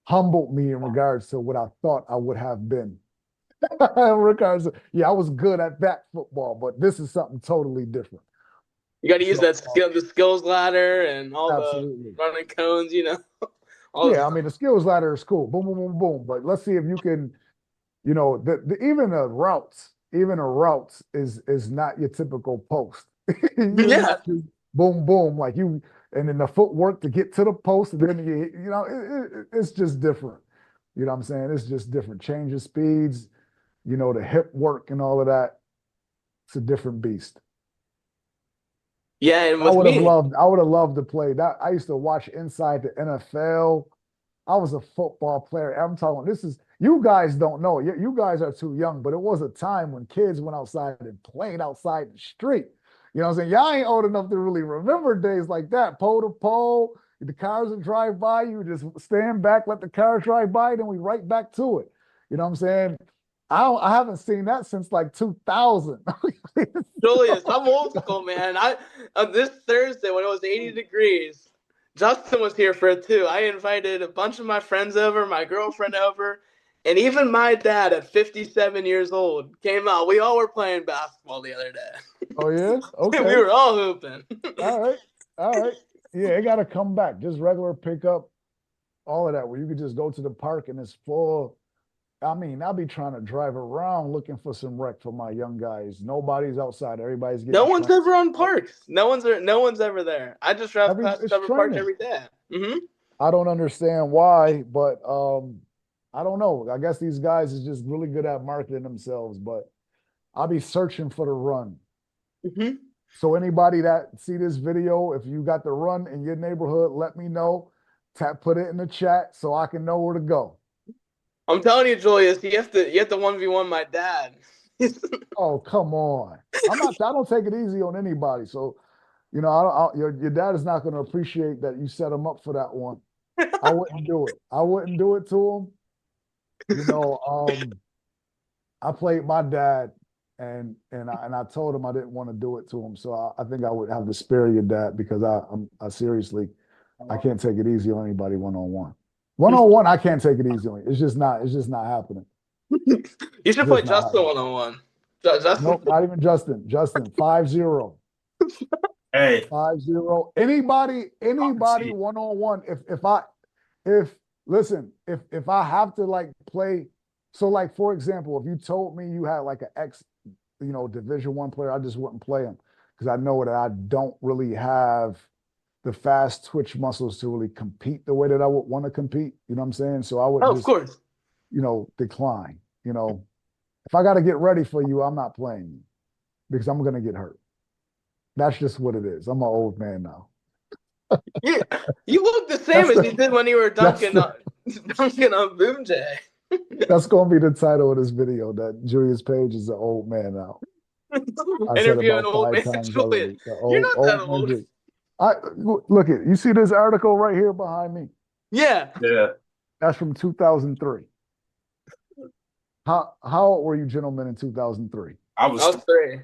humbled me in regards to what I thought I would have been. In regards to, I was good at that football, but this is something totally different. You got to use So that the skills ladder and all the absolutely. running cones, all Yeah, the I mean the skills ladder is cool. Boom, boom, boom, boom. But let's see if you can, even the routes is not your typical post. You're yeah. not just boom, boom, like and then the footwork to get to the post, and then it's just different. You know what I'm saying? It's just different. Change of speeds, the hip work and all of that. It's a different beast. Yeah, and with me, I would have loved to play that. I used to watch Inside the NFL. I was a football player. I'm talking, you guys don't know. You guys are too young, but it was a time when kids went outside and played outside the street. You know what I'm saying? Y'all ain't old enough to really remember days like that. Pole to pole, the cars would drive by, you just stand back, let the cars drive by, then we right back to it. You know what I'm saying? I haven't seen that since like 2000. Julius, I'm old school, man. This Thursday when it was 80 degrees, Justin was here for it too. I invited a bunch of my friends over, my girlfriend over, and even my dad at 57 years old came out. We all were playing basketball the other day. Oh yeah? We Okay. were all hooping. All right. All right. Yeah, it got to come back. Just regular pickup, all of that, where you could just go to the park and it's full. I mean, I'll be trying to drive around looking for some rec for my young guys. Nobody's outside. Everybody's No getting one's trained. ever on parks. No one's ever there. I just drive past It's Trevor Park training. every day. Mm-hmm. I don't understand why, but I don't know. I guess these guys is just really good at marketing themselves, but I'll be searching for the run. Mm-hmm. So anybody that see this video, if you got the run in your neighborhood, let me know. Put it in the chat so I can know where to go. I'm telling you, Julius, you have to 1v1 my dad. Oh, come on. I don't take it easy on anybody. So, your dad is not going to appreciate that you set him up for that one. I wouldn't do it. I wouldn't do it to him. I played my dad and I told him I didn't want to do it to him. So I think I would have to spare your dad because I seriously, I can't take it easy on anybody one-on-one. One-on-one, I can't take it easy on you. It's just not happening. You should play Justin one-on-one. Justin. Nope, not even Justin. Justin, 5-0. Hey, 5-0. Anybody one-on-one. If I have to like play, so like for example, if you told me you had like an Division I player, I just wouldn't play him because I know that I don't really have the fast twitch muscles to really compete the way that I would want to compete. You know what I'm saying? So I would of course. Decline. If I got to get ready for you, I'm not playing you because I'm going to get hurt. That's just what it is. I'm an old man now. You look the same as you did when you were dunking on Boom Jay. That's going to be the title of this video, that Julius Page is an old man now. I said Interviewing about old 5 man times Julius. already. You're not that old. Look at, you see this article right here behind me? Yeah. That's from 2003. How old were you gentlemen in 2003? I was 3.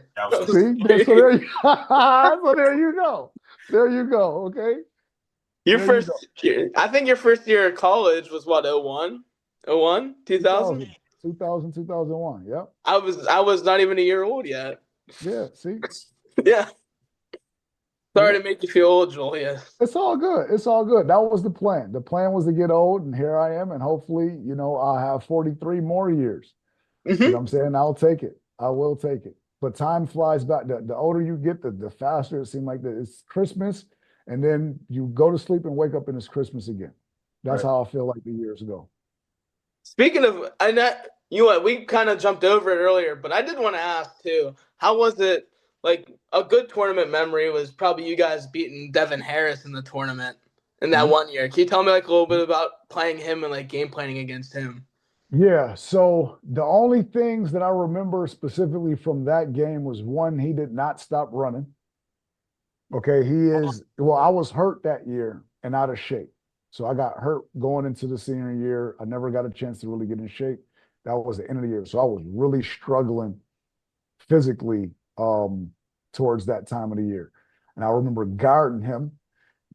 See? So there you go. There you go. Okay. I think your first year of college was what, 01? 01? 2000? 2001. Yep. I was not even a year old yet. Yeah. See? Yeah. Sorry to make you feel old, Julius. It's all good. It's all good. That was the plan. The plan was to get old, and here I am, and hopefully, I'll have 43 more years. Mm-hmm. You know what I'm saying? I'll take it. I will take it. But time flies by. The older you get, the faster it seems like that. It's Christmas, and then you go to sleep and wake up and it's Christmas again. That's how I feel like the years go. Speaking of, we kind of jumped over it earlier, but I did want to ask too, how was it? Like a good tournament memory was probably you guys beating Devin Harris in the tournament in that 1 year. Can you tell me like a little bit about playing him and like game planning against him? Yeah. So the only things that I remember specifically from that game was one, he did not stop running. Okay. I was hurt that year and out of shape. So I got hurt going into the senior year. I never got a chance to really get in shape. That was the end of the year. So I was really struggling physically towards that time of the year. And I remember guarding him,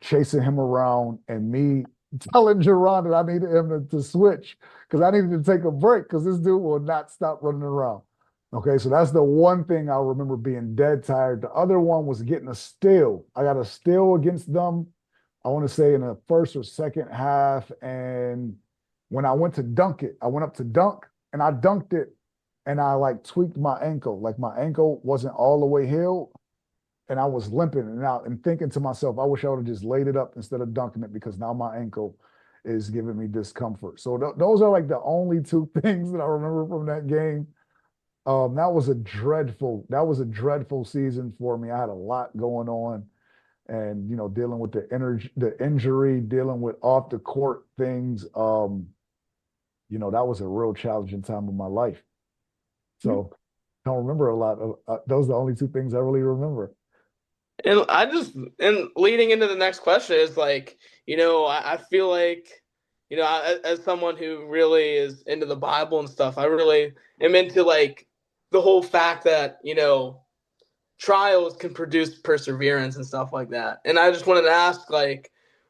chasing him around, and me telling Jerron that I needed him to switch because I needed to take a break because this dude will not stop running around. Okay, so that's the one thing I remember being dead tired. The other one was getting a steal. I got a steal against them, I want to say in the first or second half. And when I went to dunk it, I went up to dunk and I dunked it and I like tweaked my ankle. Like my ankle wasn't all the way healed and I was limping and out and thinking to myself, I wish I would have just laid it up instead of dunking it because now my ankle is giving me discomfort. So those are like the only two things that I remember from that game. That was a dreadful season for me. I had a lot going on and, dealing with the injury, dealing with off the court things. That was a real challenging time of my life. So I don't remember a lot of, those are the only two things I really remember. And leading into the next question is like, I feel like, as someone who really is into the Bible and stuff, I really am into like the whole fact that, trials can produce perseverance and stuff like that. And I just wanted to ask, like,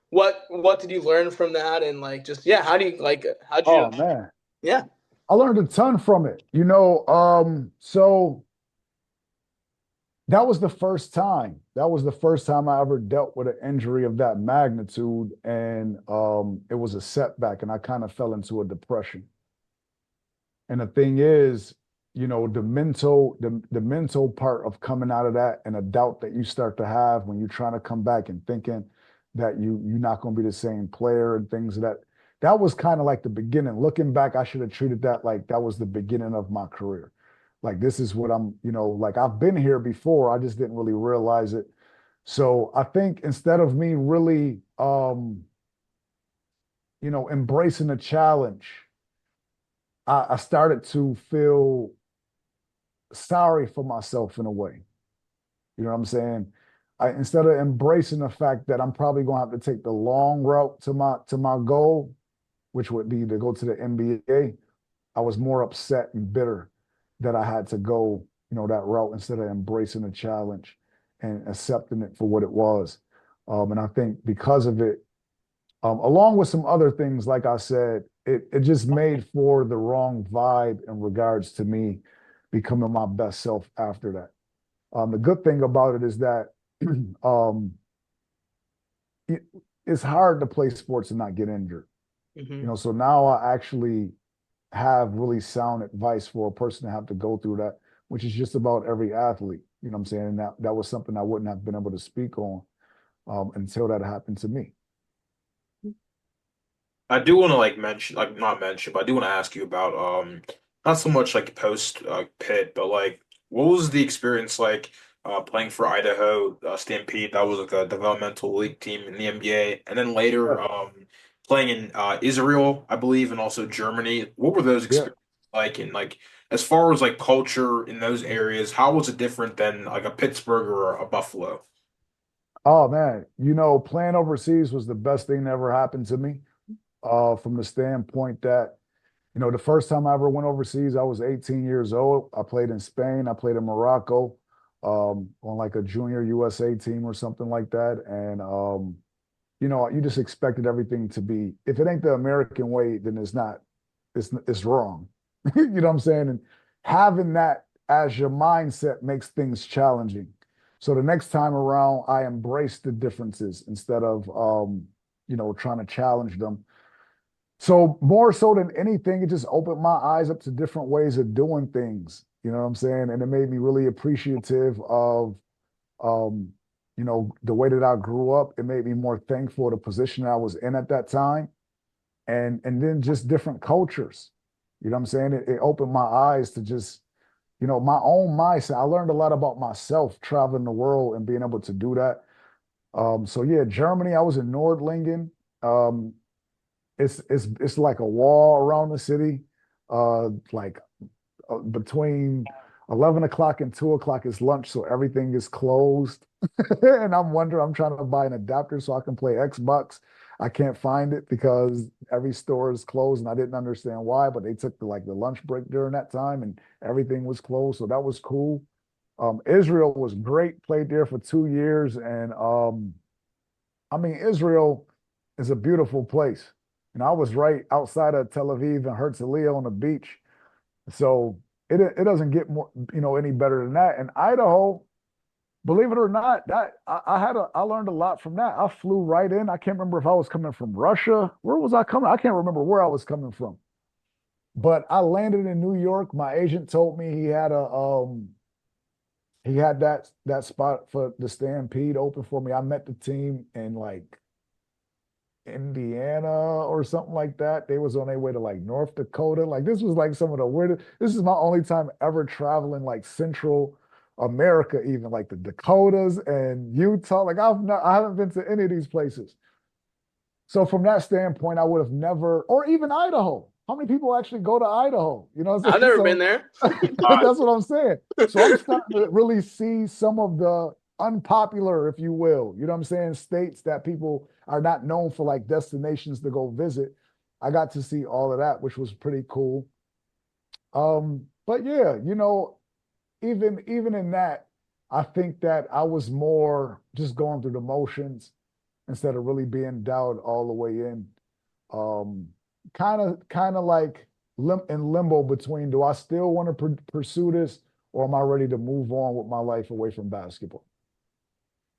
what did you learn from that? And like, just, yeah, how'd you, Oh man, yeah. I learned a ton from it. So that was the first time. That was the first time I ever dealt with an injury of that magnitude, and it was a setback, and I kind of fell into a depression. And the thing is, the mental part of coming out of that and a doubt that you start to have when you're trying to come back and thinking that you're not going to be the same player and things that was kind of like the beginning. Looking back, I should have treated that like that was the beginning of my career. Like this is what like I've been here before. I just didn't really realize it. So I think instead of me really embracing the challenge, I started to feel sorry for myself in a way. You know what I'm saying? Instead of embracing the fact that I'm probably going to have to take the long route to my goal, which would be to go to the NBA, I was more upset and bitter that I had to go, that route instead of embracing the challenge and accepting it for what it was. And I think because of it, along with some other things, like I said, it just made for the wrong vibe in regards to me becoming my best self after that. The good thing about it is that um, it's hard to play sports and not get injured. Mm-hmm. So now I actually have really sound advice for a person to have to go through that, which is just about every athlete. You know what I'm saying? And that was something I wouldn't have been able to speak on until that happened to me. I do want to like mention, like not mention, but I do want to ask you about not so much like post Pitt, but like what was the experience like playing for Idaho Stampede? That was like a developmental league team in the NBA, and then later Yeah, playing in Israel, I believe, and also Germany. What were those yeah. experiences like? And like as far as like culture in those areas, how was it different than like a Pittsburgh or a Buffalo? Oh man, playing overseas was the best thing that ever happened to me. From the standpoint that, the first time I ever went overseas, I was 18 years old. I played in Spain. I played in Morocco, on like a junior USA team or something like that. And you just expected everything to be, if it ain't the American way, then it's wrong. You know what I'm saying? And having that as your mindset makes things challenging. So the next time around, I embrace the differences instead of trying to challenge them. So more so than anything, it just opened my eyes up to different ways of doing things. You know what I'm saying? And it made me really appreciative of um, the way that I grew up. It made me more thankful for the position I was in at that time. And then just different cultures. You know what I'm saying? It opened my eyes to just, my own mindset. I learned a lot about myself traveling the world and being able to do that. So yeah, Germany, I was in Nordlingen. Um, it's like a wall around the city. Like between 11 o'clock and 2 o'clock is lunch, so everything is closed. And I'm trying to buy an adapter so I can play Xbox. I can't find it because every store is closed, and I didn't understand why, but they took the lunch break during that time, and everything was closed, so that was cool. Israel was great. Played there for 2 years, and I mean, Israel is a beautiful place. And I was right outside of Tel Aviv and Herzliya on the beach. So it doesn't get more, any better than that. And Idaho, believe it or not, that I learned a lot from that. I flew right in. I can't remember if I was coming from Russia. Where was I coming? I can't remember where I was coming from. But I landed in New York. My agent told me he had that spot for the Stampede open for me. I met the team in like Indiana or something like that. They was on their way to like North Dakota. Like this was like some of the weirdest. This is my only time ever traveling like Central America, even like the Dakotas and Utah. Like I haven't been to any of these places. So from that standpoint, I would have never, or even Idaho. How many people actually go to Idaho? You know what I'm I've saying? never been So there. that's what I'm saying. So I'm starting to really see some of the unpopular, if you will, you know what I'm saying, states that people are not known for like destinations to go visit. I got to see all of that, which was pretty cool. But yeah, even in that, I think that I was more just going through the motions instead of really being dialed all the way in. Um, kind of like in limbo between, do I still want to pursue this, or am I ready to move on with my life away from basketball?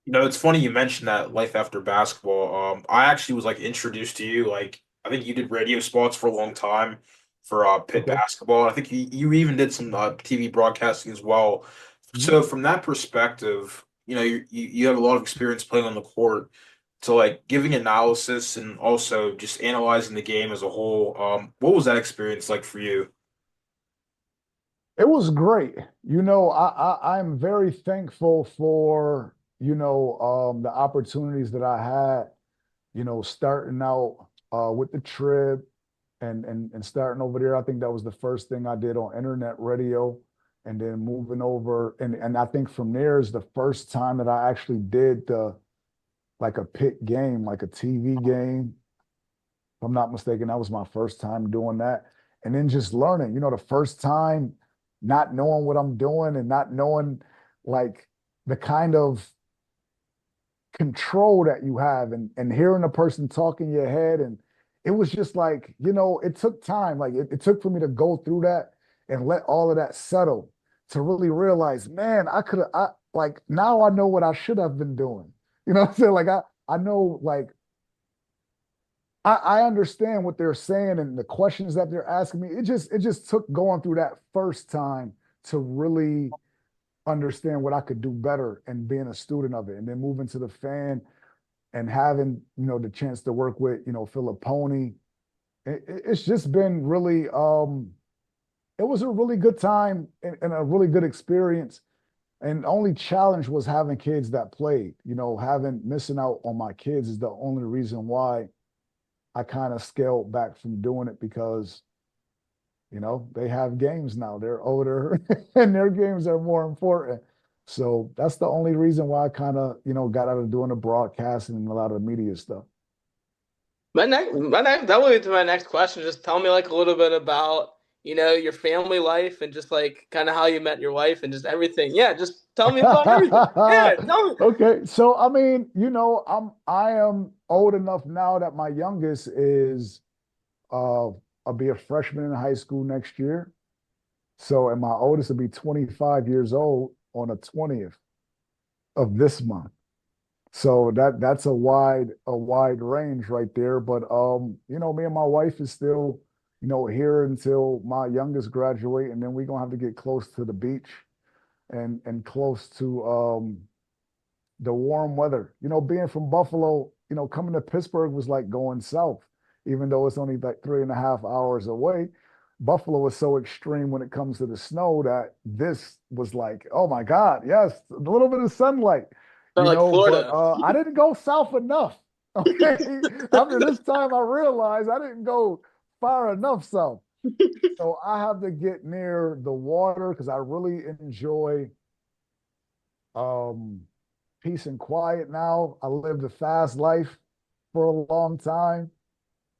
It's funny you mentioned that life after basketball. I actually was like introduced to you. Like, I think you did radio spots for a long time for Pitt Okay. basketball. I think you even did some TV broadcasting as well. Mhm. So from that perspective, you have a lot of experience playing on the court. So like giving analysis and also just analyzing the game as a whole. What was that experience like for you? It was great. I'm very thankful for, the opportunities that I had, starting out with the Trib and starting over there. I think that was the first thing I did on internet radio, and then moving over. And I think from there is the first time that I actually did the like a pit game, like a TV game. If I'm not mistaken, that was my first time doing that. And then just learning, the first time not knowing what I'm doing and not knowing like the kind of control that you have, and hearing a person talk in your head. And it was just like, it took time. Like it took for me to go through that and let all of that settle to really realize, man, I like now I know what I should have been doing. You know what I'm saying? Like I know, like I understand what they're saying and the questions that they're asking me. It just took going through that first time to really understand what I could do better and being a student of it. And then moving to the fan and having, the chance to work with, Philipponi. It's just been really it was a really good time and a really good experience. And the only challenge was having kids that played, having missing out on my kids is the only reason why I kind of scaled back from doing it, because they have games now. They're older and their games are more important. So that's the only reason why I kind of, got out of doing the broadcasting and a lot of the media stuff. That will lead to my next question. Just tell me like a little bit about, your family life and just like kind of how you met your wife and just everything. Yeah, just tell me about everything. Yeah, tell me. Okay. So I mean, I am old enough now that my youngest is I'll be a freshman in high school next year. So, and my oldest will be 25 years old on the 20th of this month. So that's a wide range right there. But me and my wife is still, here until my youngest graduate, and then we're gonna have to get close to the beach and close to the warm weather. Being from Buffalo, coming to Pittsburgh was like going south, even though it's only like 3.5 hours away. Buffalo is so extreme when it comes to the snow that this was like, oh my God, yes, a little bit of sunlight, Not like but Florida. I didn't go south enough. Okay. After this time, I realized I didn't go far enough south. So I have to get near the water because I really enjoy um peace and quiet now. I lived a fast life for a long time.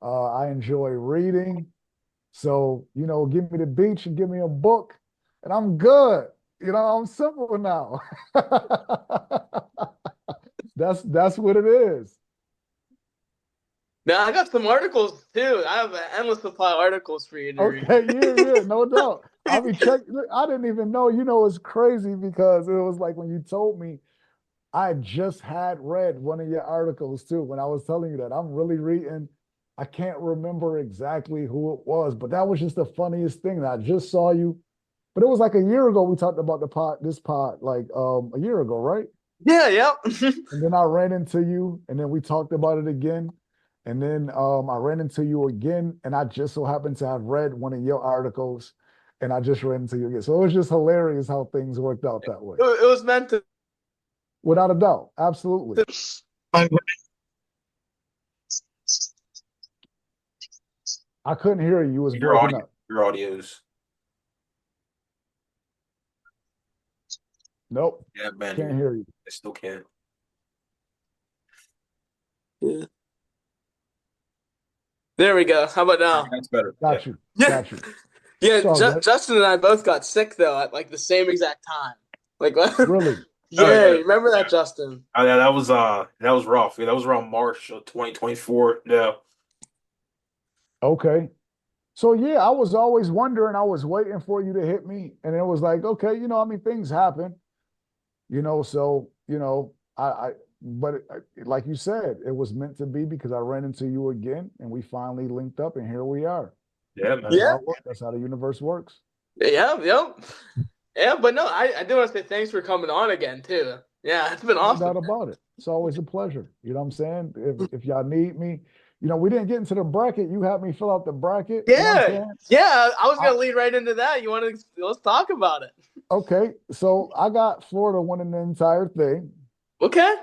I enjoy reading. So, give me the beach and give me a book and I'm good. I'm simple now. That's what it is. Now I got some articles too. I have an endless supply of articles for you to read. Okay, yeah, no doubt. I mean, check. I didn't even know. You know, it's crazy because it was like when you told me, I just had read one of your articles too. When I was telling you that, I'm really reading. I can't remember exactly who it was, but that was just the funniest thing. That I just saw you, but it was like a year ago. We talked about this pod, like a year ago, right? Yeah, yep. And then I ran into you, and then we talked about it again. And then I ran into you again, and I just so happened to have read one of your articles, and I just ran into you again. So it was just hilarious how things worked out that way. It was meant to. Without a doubt. Absolutely. I couldn't hear you. You was breaking up. Your audio's. Nope. Yeah, man. Can't hear you. I still can't. Yeah. There we go. How about now? That's better. Got you. Yeah. Got you. Yeah, So, Justin and I both got sick though at like the same exact time. Like really? Yeah, remember that, Justin? Oh, yeah, that was rough. Yeah, that was around March of 2024. Yeah. Okay. So yeah, I was always wondering, I was waiting for you to hit me. And it was like, okay, I mean, things happen, so, but like you said, it was meant to be because I ran into you again and we finally linked up and here we are. Yeah, man. Yeah. That's how the universe works. Yeah, yep. Yeah, but no, I do want to say thanks for coming on again too. Yeah, it's been awesome. No doubt about it. It's always a pleasure. You know what I'm saying? If y'all need me, we didn't get into the bracket. You had me fill out the bracket. Yeah, yeah. I was gonna lead right into that. You want to? Let's talk about it. Okay, so I got Florida winning the entire thing. Okay.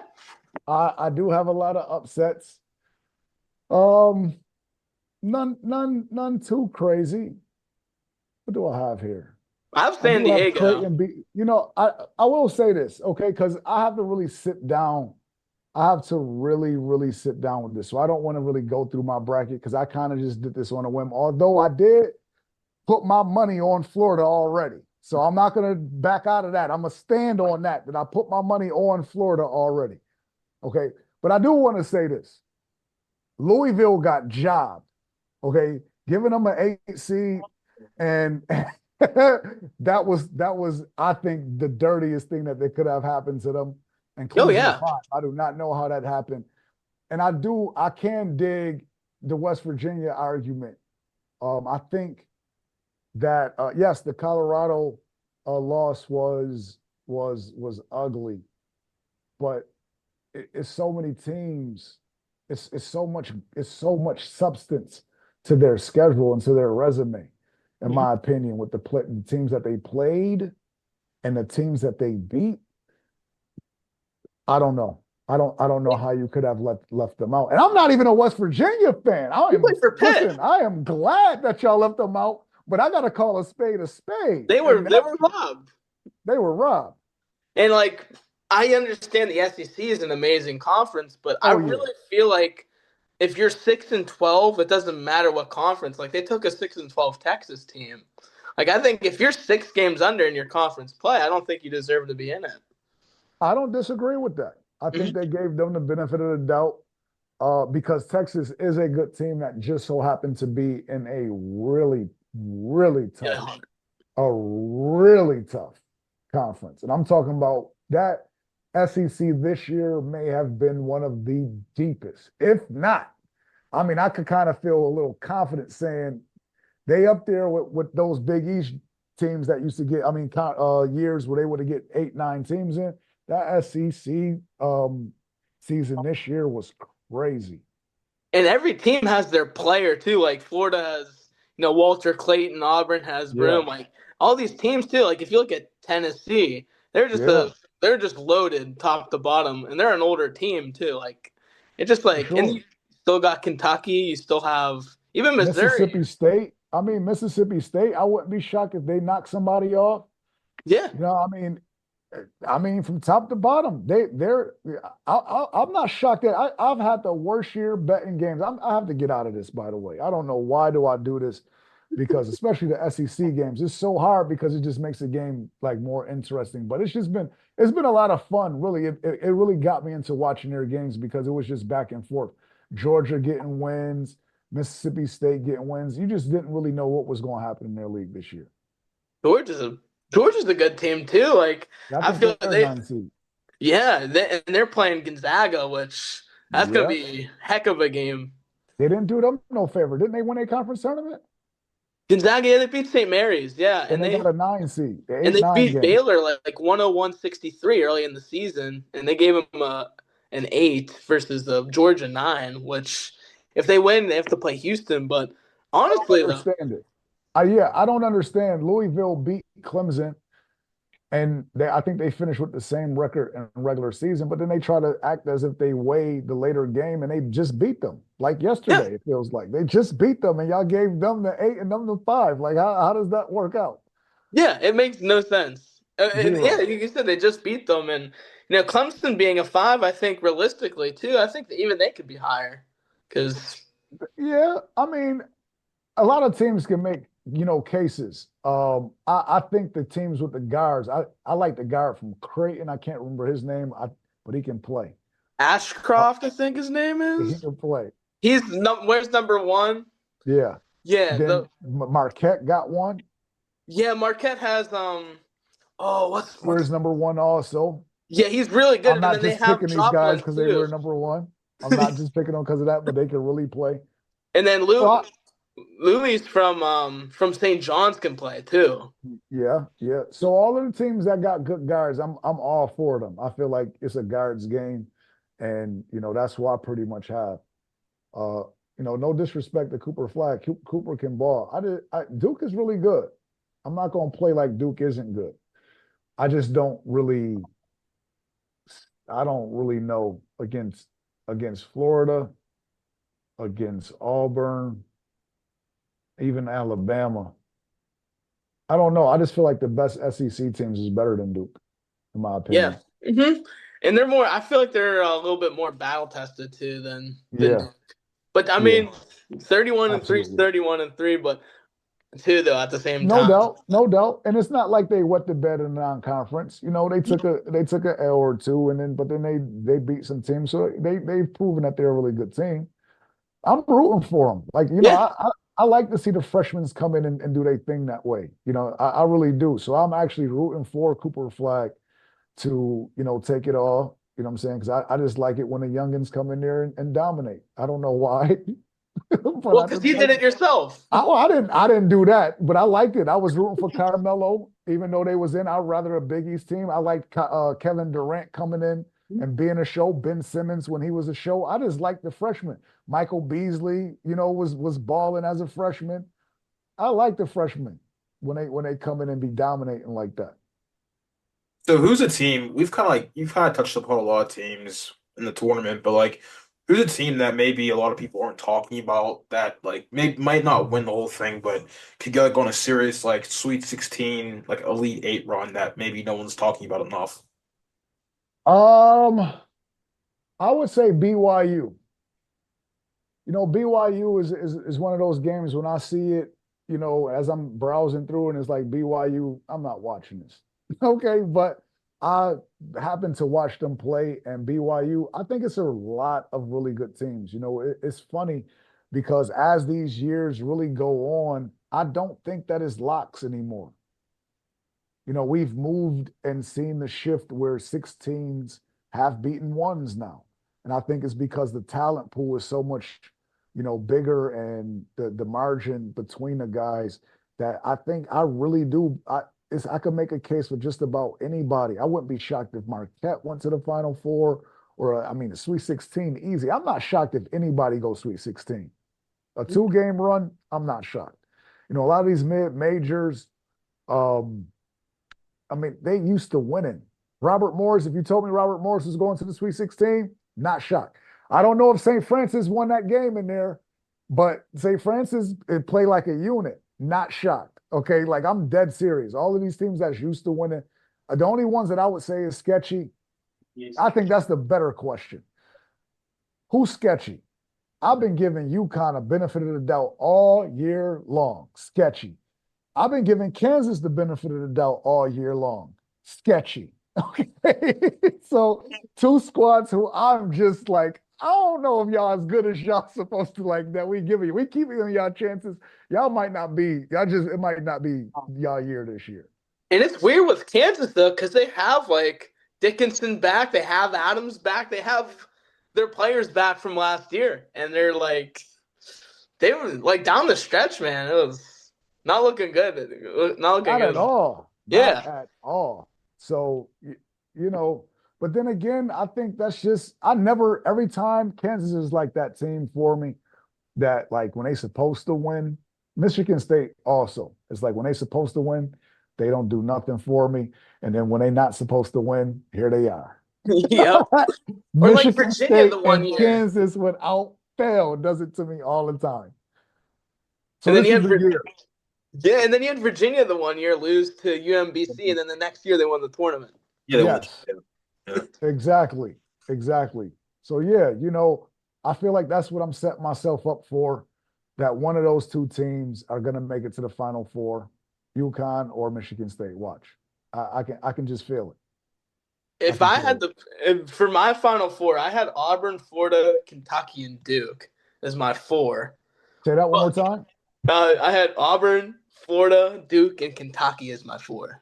I do have a lot of upsets. None too crazy. What do I have here? I have San Diego. I will say this, okay, because I have to really sit down. I have to really, really sit down with this. So I don't want to really go through my bracket because I kind of just did this on a whim. Although I did put my money on Florida already. So I'm not going to back out of that. I'm going to stand on that I put my money on Florida already. Okay. But I do want to say this. Louisville got jobbed. Okay. Giving them an 8 seed. And that was, I think, the dirtiest thing that could have happened to them. And yeah. I do not know how that happened. And I can dig the West Virginia argument. I think that yes, the Colorado loss was ugly, but it's so many teams. It's so much substance to their schedule and to their resume, in my opinion, with the teams that they played and the teams that they beat. I don't know. I don't know how you could have left them out. And I'm not even a West Virginia fan. I am glad that y'all left them out, but I gotta call a spade a spade. They were robbed. They were robbed. And like, I understand the SEC is an amazing conference, but I really feel like if you're 6-12, it doesn't matter what conference. Like, they took a 6-12 Texas team. Like, I think if you're 6 games under in your conference play, I don't think you deserve to be in it. I don't disagree with that. I think they gave them the benefit of the doubt because Texas is a good team that just so happened to be in a really, really tough, conference. And I'm talking about that SEC this year may have been one of the deepest, if not. I mean, I could kind of feel a little confident saying they up there with those Big East teams that used to get, years where they would get 8, 9 teams in. That SEC season this year was crazy. And every team has their player too. Like Florida has, Walter Clayton. Auburn has Broom. Like all these teams too. Like if you look at Tennessee, they're just loaded top to bottom, and they're an older team too. Like it's just like, and you still got Kentucky. You still have even Missouri. Mississippi State. Mississippi State. I wouldn't be shocked if they knock somebody off. Yeah. From top to bottom, I'm not shocked that I've had the worst year betting games. I have to get out of this, by the way. I don't know why do I do this, because especially the SEC games, it's so hard because it just makes the game like more interesting. But it's been a lot of fun. Really, it really got me into watching their games because it was just back and forth. Georgia getting wins, Mississippi State getting wins. You just didn't really know what was going to happen in their league this year. Georgia's a good team too. Like I I think feel like they're 9 seed. and they're playing Gonzaga, which that's gonna Yeah. be a heck of a game. They didn't do them no favor. Didn't they win a conference tournament? Gonzaga, yeah, they beat St. Mary's, yeah, And they got a 9 seed, the and eight they nine beat game. Baylor like 101-63 early in the season, and they gave them an 8 versus the Georgia 9, which if they win, they have to play Houston. But I don't honestly, though, understand it. Yeah, I don't understand. Louisville beat Clemson, and I think they finished with the same record in regular season, but then they try to act as if they weighed the later game, and they just beat them. Like yeah, yesterday, it feels like they just beat them, and y'all gave them the 8 and them the 5. Like, how does that work out? yeah, it makes no sense. And yeah, Zero. you said they just beat them, and Clemson being a 5, I think realistically too, I think that even they could be higher because Yeah, I mean, a lot of teams can make cases. I think the teams with the guards. I like the guard from Creighton. I can't remember his name. But he can play. Ashcroft, I think his name He is. can play. Where's number 1? Yeah. Yeah, Then Marquette got one. Marquette has oh Where's what's number one also? yeah, he's really good. I'm And not then they just have picking these guys Joplin because they too. were number one. I'm not just picking them because of that, but they can really play. And then Well, Louis from St. John's can play too. yeah, yeah. So all of the teams that got good guards, I'm all for them. I feel like it's a guards game, and that's why I pretty much have. Uh, no disrespect to Cooper Flag. Cooper can ball. Duke is really good. I'm not gonna play like Duke isn't good. I just don't really. I don't really know against Florida, against Auburn, even Alabama. I don't know. I just feel like the best SEC teams is better than Duke, in my Yeah. opinion. And they're more. I feel like they're a little bit more battle tested too than Yeah, Duke. But I yeah, mean, 31-3 is absolutely. 31-3, but two though at the same No time. doubt, no doubt. And it's not like they wet the bed in the non-conference. They took a L or two, and then they beat some teams. So they've proven that they're a really good team. I'm rooting for them. Like, Yeah. I like to see the freshmen come in and do their thing that way. I really do. So I'm actually rooting for Cooper Flag to, take it all. You know what I'm saying? Because I just like it when the youngins come in there and dominate. I don't know why, but Well, I because just you like did it yourself. I didn't do that, but I liked it. I was rooting for Carmelo, even though they was in. I'd rather a Big East team. I liked Kevin Durant coming in and being a show. Ben Simmons when he was a show. I just liked the freshmen. Michael Beasley, was balling as a freshman. I like the freshmen when they come in and be dominating like that. So who's a team? You've kind of touched upon a lot of teams in the tournament, but like who's a team that maybe a lot of people aren't talking about that like might not win the whole thing, but could go like on a serious like Sweet 16, like Elite Eight run that maybe no one's talking about enough. Um, I would say BYU. BYU is one of those games when I see it, as I'm browsing through and it's like BYU, I'm not watching this. Okay, but I happen to watch them play and BYU, I think it's a lot of really good teams. It's funny because as these years really go on, I don't think that is locks anymore. We've moved and seen the shift where 16s have beaten ones now. And I think it's because the talent pool is so much, bigger and the margin between the guys that I think I really do. I could make a case for just about anybody. I wouldn't be shocked if Marquette went to the Final Four or, I mean, the Sweet 16 easy. I'm not shocked if anybody goes Sweet 16. A 2-game run, I'm not shocked. A lot of these mid-majors, um, I mean, they used to winning. Robert Morris, if you told me Robert Morris was going to the Sweet 16, not shocked. I don't know if St. Francis won that game in there, but St. Francis, it played like a unit, not shocked. Okay, like I'm dead serious. All of these teams that's used to winning, the only ones that I would say is sketchy. Yes. I think that's the better question. Who's sketchy? I've been giving UConn a benefit of the doubt all year long. Sketchy. I've been giving Kansas the benefit of the doubt all year long. Sketchy. Okay. So 2 squads who I'm just like, I don't know if y'all as good as y'all supposed to like that. We keep giving y'all chances. Y'all might not be. It might not be y'all year this year. And it's weird with Kansas though, because they have like Dickinson back, they have Adams back, they have their players back from last year, and they were like down the stretch, man. It was not looking good. Not looking Not at good. all. Not Yeah. at all. So you know, but then again, I think that's just every time Kansas is like that team for me that like when they supposed to win, Michigan State also. It's like when they supposed to win, they don't do nothing for me. And then when they not supposed to win, here they are. Yep. Or like Michigan Virginia State the one and year. Kansas without fail does it to me all the time. So And then this is the year. Yeah, and then you had Virginia the one year lose to UMBC, and then the next year they won the tournament. Yeah, they won. Yes, Yeah. exactly. Exactly. So yeah, I feel like that's what I'm setting myself up for. That one of those two teams are going to make it to the Final Four, UConn or Michigan State. Watch, I can just feel it. If I had for my Final Four, I had Auburn, Florida, Kentucky, and Duke as my four. Say that one more But time. I had Auburn, Florida, Duke, and Kentucky as my four.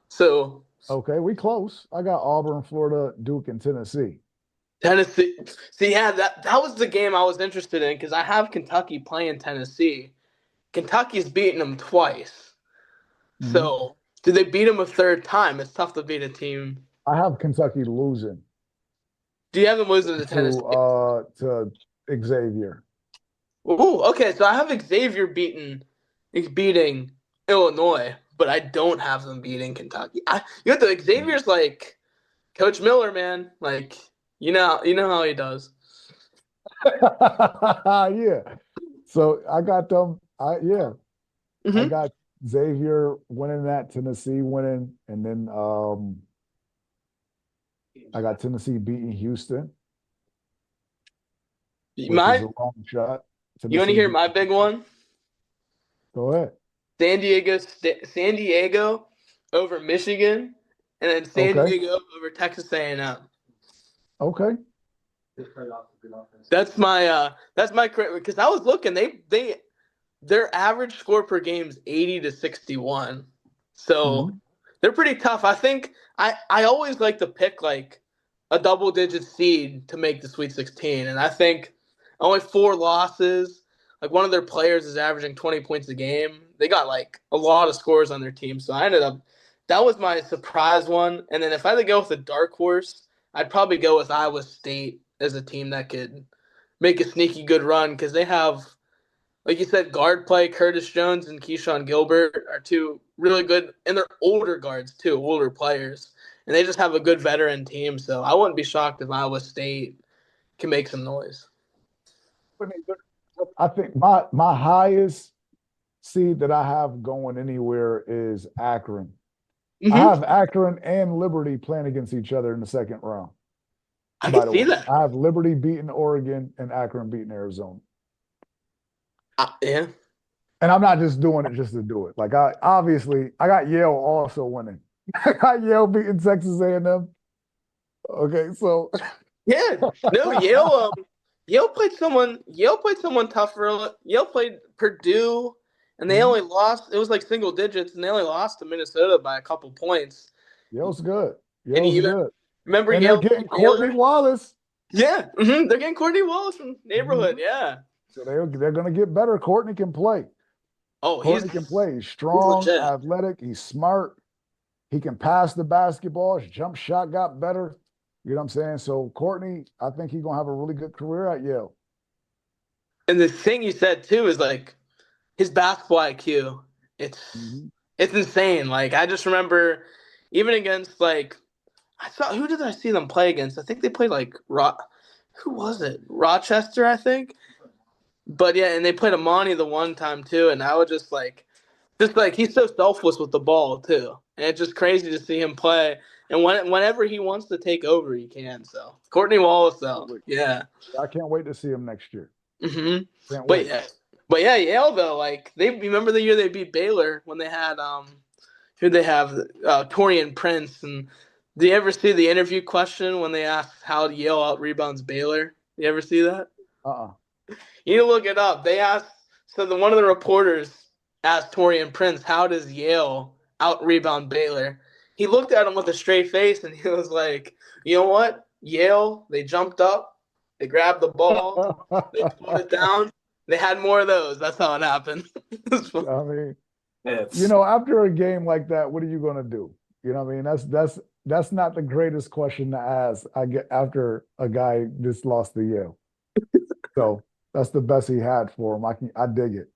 So Okay, we close. I got Auburn, Florida, Duke, and Tennessee. Tennessee. See, yeah, that was the game I was interested in because I have Kentucky playing Tennessee. Kentucky's beaten them twice. Mhm. So did they beat them a third time? It's tough to beat a team. I have Kentucky losing Do you have them losing to Tennessee? to Xavier. Ooh, okay. So I have Xavier beating Illinois, but I don't have them beating Kentucky. Xavier's like Coach Miller, man. Like you know how he does. Yeah. So I got them. I Mm-hmm. got Xavier winning that, Tennessee winning, and then I got Tennessee beating Houston, which is a long shot. You want to hear my big one? Go ahead. San Diego over Michigan, and then San Diego over Texas A&M. Okay. That's my because I was looking. Their average score per game is 80 to 61. So they're pretty tough. I think I always like to pick like a double digit seed to make the Sweet 16. And I think only 4 losses. Like one of their players is averaging 20 points a game. They got like a lot of scores on their team. So that was my surprise one. And then if I had to go with a dark horse, I'd probably go with Iowa State as a team that could make a sneaky good run because they have, like you said, guard play. Curtis Jones and Keyshawn Gilbert are 2 really good, and they're older guards too, older players, and they just have a good veteran team. So I wouldn't be shocked if Iowa State can make some noise. I think my highest seed that I have going anywhere is Akron. Mm-hmm. I have Akron and Liberty playing against each other in the second round. I can see that. I have Liberty beating Oregon and Akron beating Arizona. Yeah. And I'm not just doing it just to do it. Like I got Yale also winning. I got Yale beating Texas A&M. Okay, so yeah, no, Yale played someone tougher. Yale played Purdue, and they only lost. It was like single digits, and they only lost to Minnesota by a couple points. Yale's good. Yale's good. Remember and Yale they're getting Courtney Wallace. Yeah, they're getting Courtney Wallace from neighborhood. Yeah. So they're going to get better. Courtney can play. Oh, Courtney can play. He's strong, athletic. He's smart. He can pass the basketball. His jump shot got better. You know what I'm saying? So Courtney, I think he's going to have a really good career at Yale. And the thing you said too is like his basketball IQ. It's insane. Like I just remember even against like who did I see them play against? I think they played like who was it? Rochester, I think. But yeah, and they played Amani the one time too, and I would just like he's so selfless with the ball too, and it's just crazy to see him play. And whenever he wants to take over, he can. So Courtney Wallace, though, yeah, I can't wait to see him next year. Mm-hmm. But yeah, Yale though, like remember the year they beat Baylor when they had who they have Torian Prince, and do you ever see the interview question when they asked how Yale out rebounds Baylor? You ever see that? Uh-uh. You need to look it up. One of the reporters asked Torian Prince, how does Yale out rebound Baylor? He looked at him with a straight face and he was like, you know what? Yale, they jumped up, they grabbed the ball, they pulled it down. They had more of those. That's how it happened. I mean, It's after a game like that, what are you going to do? You know what I mean? That's not the greatest question to ask. I get after a guy just lost to Yale. So that's the best he had for him. I dig it.